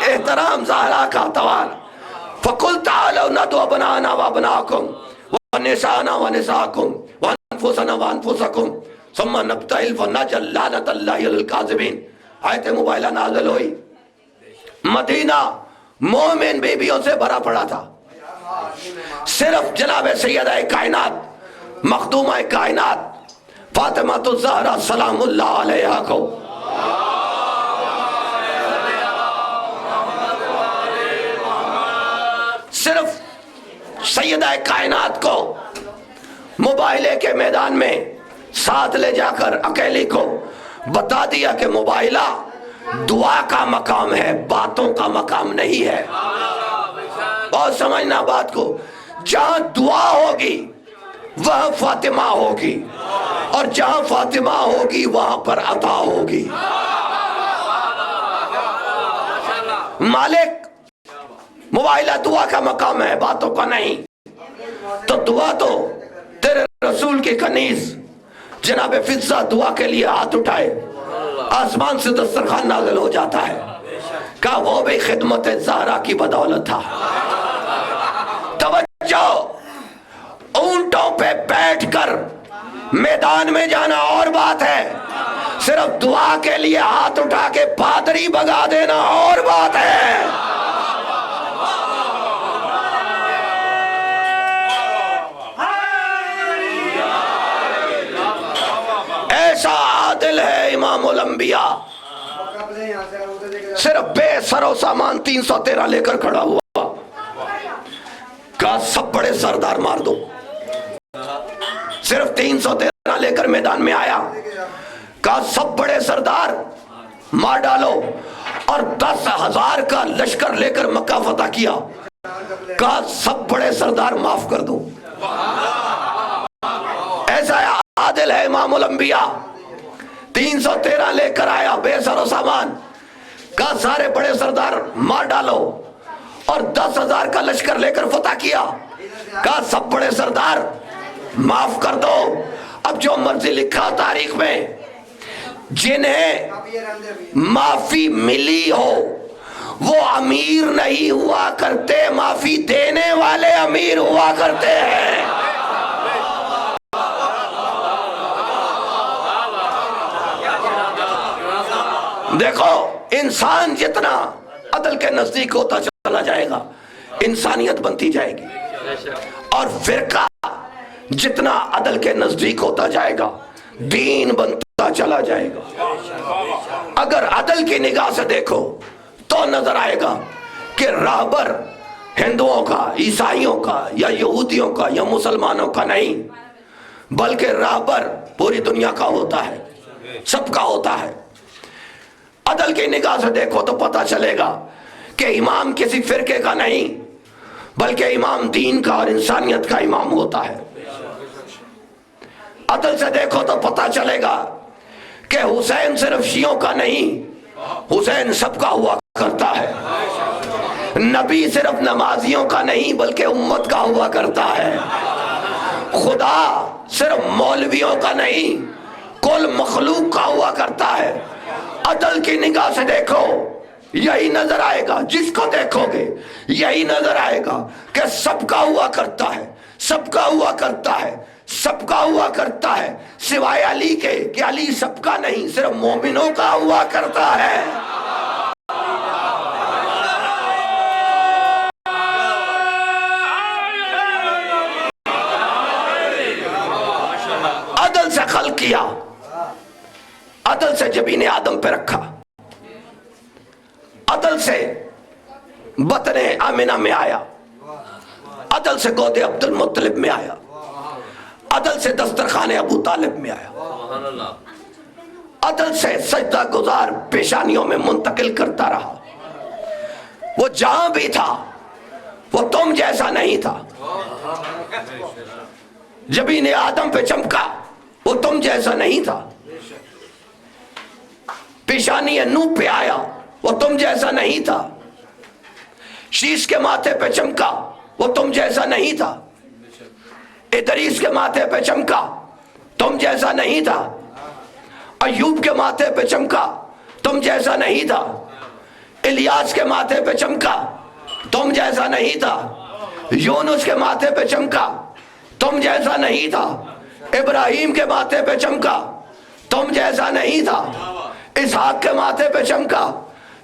احترام زہرا کا توار۔ فَقُلْ تَعَالَوْا نَدْعُ أَبْنَاءَنَا وَأَبْنَاءَكُمْ وَنِسَاءَنَا وَنِسَاءَكُمْ وَأَنفُسَنَا وَأَنفُسَكُمْ ثُمَّ نَبْتَهِلْ فَنَجْعَلْ لَعْنَةَ اللَّهِ عَلَى الْكَاذِبِينَ۔ آیت مبارکہ نازل ہوئی، مدینہ مومن بیبیوں سے بھرا پڑا تھا، صرف جناب سیدہ کائنات، مخدومہ کائنات فاطمہ الزہرا سلام اللہ علیہا کو صرف سیدہ کائنات کو مباہلے کے میدان میں ساتھ لے جا کر اکیلی کو بتا دیا کہ مباہلہ دعا کا مقام ہے، باتوں کا مقام نہیں ہے۔ بہت سمجھنا بات کو، جہاں دعا ہوگی وہاں فاطمہ ہوگی، اور جہاں فاطمہ ہوگی وہاں پر عطا ہوگی۔ مالک مباہلہ دعا کا مقام ہے، باتوں کا نہیں، تو دعا تو تیرے رسول کی کنیز جناب فضہ دعا کے لیے ہاتھ اٹھائے، آسمان سے دسترخوان نازل ہو جاتا ہے، کہا وہ بھی خدمت زہرا کی بدولت تھا۔ توجہ، اونٹوں پہ بیٹھ کر میدان میں جانا اور بات ہے، صرف دعا کے لیے ہاتھ اٹھا کے پادری بگا دینا اور بات ہے۔ ایسا عادل ہے امام الانبیاء، صرف بے سر و سامان 313 لے کر کھڑا ہوا، کہا سب بڑے سردار مار دو، صرف 313 لے کر میدان میں آیا، کہا سب بڑے سردار مار ڈالو، اور 10,000 کا لشکر لے کر مکہ فتح کیا، کہا سب بڑے سردار معاف کر دو۔ ایسا عادل ہے امام الانبیاء، 313 لے کر آیا بے سر و سامان، کہا سارے بڑے سردار مار ڈالو، اور 10,000 کا لشکر لے کر فتح کیا، کہا سب بڑے سردار معاف کر دو۔ اب جو مرضی لکھا تاریخ میں، جنہیں معافی ملی ہو وہ امیر نہیں ہوا کرتے، معافی دینے والے امیر ہوا کرتے ہیں۔ دیکھو انسان جتنا عدل کے نزدیک ہوتا چلا جائے گا انسانیت بنتی جائے گی، اور فرقہ جتنا عدل کے نزدیک ہوتا جائے گا دین بنتا چلا جائے گا۔ اگر عدل کی نگاہ سے دیکھو تو نظر آئے گا کہ راہبر ہندوؤں کا، عیسائیوں کا یا یہودیوں کا یا مسلمانوں کا نہیں، بلکہ راہبر پوری دنیا کا ہوتا ہے، سب کا ہوتا ہے۔ عدل کی نگاہ سے دیکھو تو پتہ چلے گا کہ امام کسی فرقے کا نہیں بلکہ امام دین کا اور انسانیت کا امام ہوتا ہے۔ عدل سے دیکھو تو پتہ چلے گا کہ حسین صرف شیعوں کا نہیں، حسین سب کا ہوا کرتا ہے۔ نبی صرف نمازیوں کا نہیں بلکہ امت کا ہوا کرتا ہے۔ خدا صرف مولویوں کا نہیں کل مخلوق کا ہوا کرتا ہے۔ عدل کی نگاہ سے دیکھو یہی نظر آئے گا، جس کو دیکھو گے یہی نظر آئے گا کہ سب کا ہوا کرتا ہے، سب کا ہوا کرتا ہے، سب کا ہوا کرتا ہے، سوائے علی کے کہ علی سب کا نہیں صرف مومنوں کا ہوا کرتا ہے۔ عدل سے خلق کیا، عدل سے جبین آدم پہ رکھا، عدل سے بطن آمنہ میں آیا، عدل سے گود عبد المطلب میں آیا، عدل سے دسترخوان ابو طالب میں آیا، عدل سے سجدہ گزار پیشانیوں میں منتقل کرتا رہا۔ وہ جہاں بھی تھا وہ تم جیسا نہیں تھا، جبین آدم پہ چمکا وہ تم جیسا نہیں تھا، پیشانی نوح پہ آیا وہ تم جیسا نہیں تھا، شیش کے ماتھے پہ چمکا وہ تم جیسا نہیں تھا، ادریس کے ماتھے پہ چمکا تم جیسا نہیں تھا، ایوب کے ماتھے پہ چمکا تم جیسا نہیں تھا، الیاس کے ماتھے پہ چمکا تم جیسا نہیں تھا، یونس کے ماتھے پہ چمکا تم جیسا نہیں تھا، ابراہیم کے ماتھے پہ چمکا تم جیسا نہیں تھا، اسحاق کے ماتھے پہ چمکا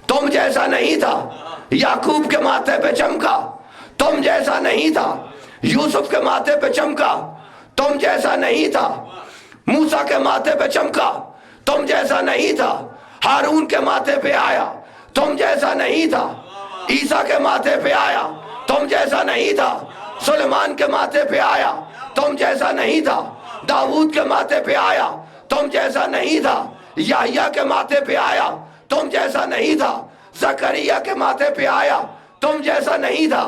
تم جیسا نہیں تھا، یعقوب کے ماتھے پہ چمکا تم جیسا نہیں تھا، یوسف کے ماتھے پہ چمکا تم جیسا نہیں تھا، موسیٰ کے ماتھے پہ چمکا تم جیسا نہیں تھا، ہارون کے ماتھے پہ آیا تم جیسا نہیں تھا، عیسیٰ کے ماتھے پہ آیا تم جیسا نہیں تھا، سلیمان کے ماتھے پہ آیا تم جیسا نہیں تھا، داؤد کے ماتھے پہ آیا تم جیسا نہیں تھا، یحییٰ کے ماتھے پہ آیا تم جیسا نہیں تھا، زکریا کے ماتھے پہ آیا تم جیسا نہیں تھا،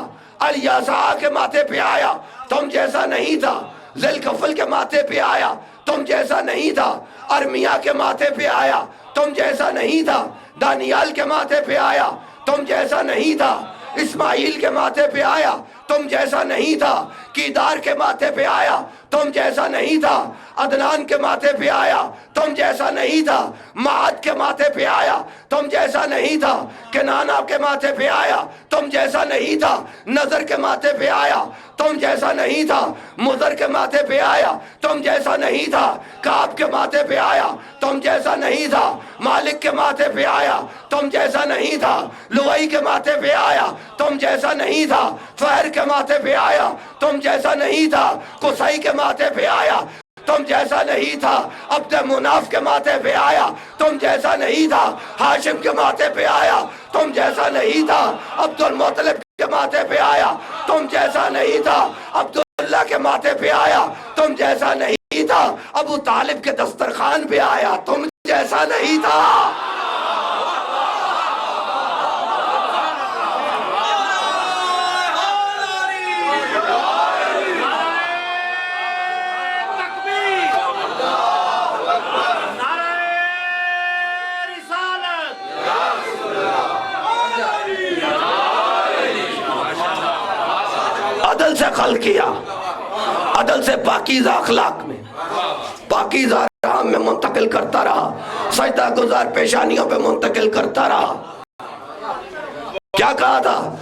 الیسع کے ماتھے پہ آیا تم جیسا نہیں تھا، ذوالکفل کے ماتھے پہ آیا تم جیسا نہیں تھا، ارمیا کے ماتھے پہ آیا تم جیسا نہیں تھا، دانیال کے ماتھے پہ آیا تم جیسا نہیں تھا، اسماعیل کے ماتھے پہ آیا تم جیسا نہیں تھا، کیدار کے ماتھے پہ آیا تم جیسا نہیں تھا، عدنان کے ماتھے پہ آیا تم جیسا نہیں تھا، معاد کے ماتھے پہ آیا تم جیسا نہیں تھا، کنانا کے ماتھے پہ آیا تم جیسا نہیں تھا، نظر کے ماتھے پہ آیا تم جیسا نہیں تھا، مضر کے ماتھے پہ آیا تم جیسا نہیں تھا، کعب کے ماتھے پہ آیا تم جیسا نہیں تھا، مالک کے ماتھے پہ آیا تم جیسا نہیں تھا، لوئی کے ماتھے پہ آیا تم جیسا نہیں تھا، فہر کے ماتھے پہ آیا تم جیسا نہیں تھا، قصی کے ماتھے پہ آیا تم جیسا نہیں تھا، عبد مناف کے ماتھے پہ آیا تم جیسا نہیں تھا، ہاشم کے ماتھے پہ آیا تم جیسا نہیں تھا، عبد المطلب کے ماتھے پہ آیا تم جیسا نہیں تھا، عبداللہ کے ماتھے پہ آیا تم جیسا نہیں تھا، ابو طالب کے دسترخوان پہ آیا تم جیسا نہیں تھا۔ عدل سے خلق کیا، عدل سے پاکیزہ اخلاق میں، پاکیزہ راہ میں منتقل کرتا رہا، سجدہ گزار پیشانیوں پہ منتقل کرتا رہا. کیا کہا تھا؟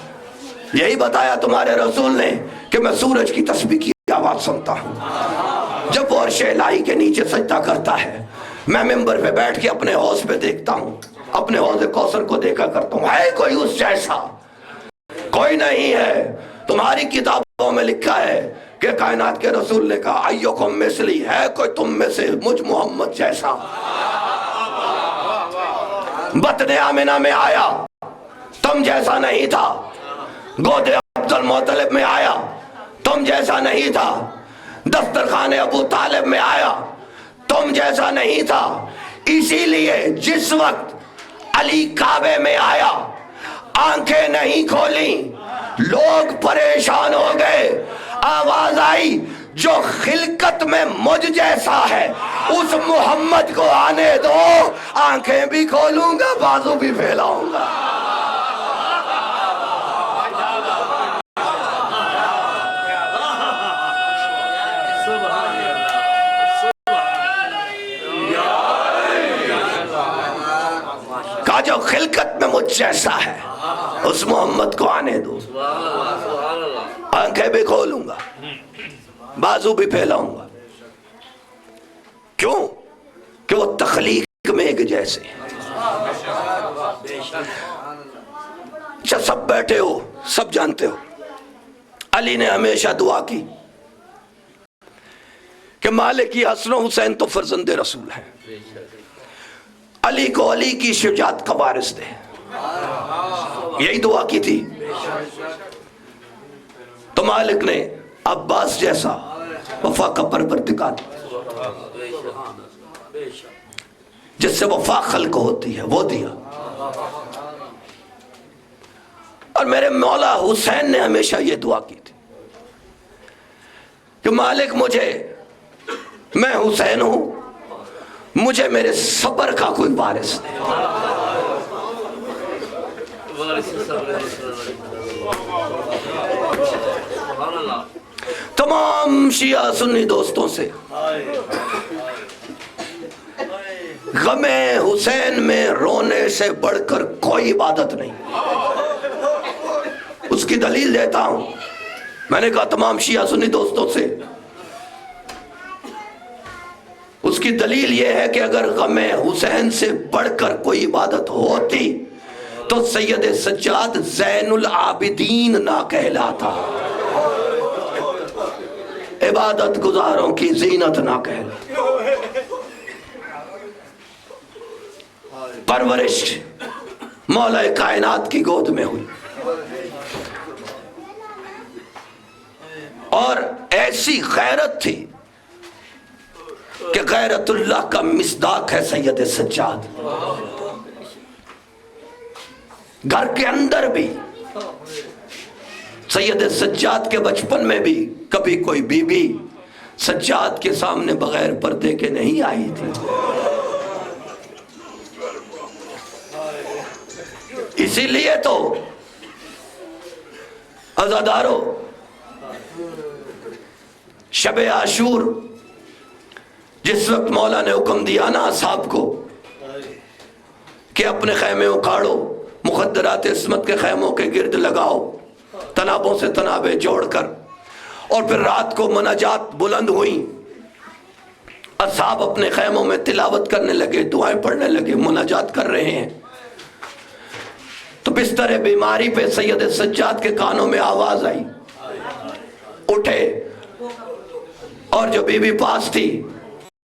یہی بتایا تمہارے رسول نے کہ میں سورج کی تسبیح کی آواز سنتا ہوں جب وہ عرش الہی کے نیچے سجدہ کرتا ہے. میں ممبر پہ بیٹھ کے اپنے حوض پہ دیکھتا ہوں, اپنے حوض کوثر کو دیکھا کرتا ہوں. ہے کوئی اس جیسا؟ کوئی نہیں ہے. تمہاری کتابوں میں لکھا ہے کہ کائنات کے رسول نے کہا ایوکم مثلی, ہے کوئی تم میں سے مجھ محمد جیسا؟ بطن آمنہ میں آیا, تم جیسا نہیں تھا. گود عبد المطلب میں آیا, تم جیسا نہیں تھا. دسترخوان ابو طالب میں آیا, تم جیسا نہیں تھا. اسی لیے جس وقت علی کعبے میں آیا, آنکھیں نہیں کھولیں, لوگ پریشان ہو گئے. آواز آئی جو خلقت میں مجھ جیسا ہے اس محمد کو آنے دو, آنکھیں بھی کھولوں گا, بازو بھی پھیلاؤں گا. کہا جو خلقت میں مجھ جیسا ہے اس محمد کو آنے دو, آنکھیں بھی کھولوں گا, بازو بھی پھیلاؤں گا. کیوں؟ کہ وہ تخلیق میں ایک جیسے. اچھا سب بیٹھے ہو, سب جانتے ہو علی نے ہمیشہ دعا کی کہ مالک یہ حسن و حسین تو فرزند رسول ہیں, علی کو علی کی شجاعت کا وارث دے. یہی دعا کی تھی. تو مالک نے عباس جیسا وفا کا پروردگار جس سے وفا خلق ہوتی ہے وہ دیا. اور میرے مولا حسین نے ہمیشہ یہ دعا کی تھی کہ مالک مجھے, میں حسین ہوں, مجھے میرے صبر کا کوئی وارث دے. تمام شیعہ سنی دوستوں سے غم حسین میں رونے سے بڑھ کر کوئی عبادت نہیں. اس کی دلیل دیتا ہوں. میں نے کہا تمام شیعہ سنی دوستوں سے, اس کی دلیل یہ ہے کہ اگر غم حسین سے بڑھ کر کوئی عبادت ہوتی تو سید سجاد زین العابدین نہ کہلاتا, عبادت گزاروں کی زینت نہ کہلاتا. پرورش مولا کائنات کی گود میں ہوئی اور ایسی غیرت تھی کہ غیرت اللہ کا مصداق ہے سید سجاد. گھر کے اندر بھی سید سجاد کے بچپن میں بھی کبھی کوئی بی بی سجاد کے سامنے بغیر پردے کے نہیں آئی تھی. اسی لیے تو عزادارو شب عاشور جس وقت مولا نے حکم دیا نا اصحاب کو کہ اپنے خیمے اکھاڑو, مخدرات عصمت کے خیموں کے گرد لگاؤ, تنابوں سے تنابیں جوڑ کر, اور پھر رات کو مناجات بلند ہوئیں, اصحاب اپنے خیموں میں تلاوت کرنے لگے, دعائیں پڑھنے لگے, مناجات کر رہے ہیں. تو بستر بیماری پہ سید سجاد کے کانوں میں آواز آئی, اٹھے, اور جو بی بی پاس تھی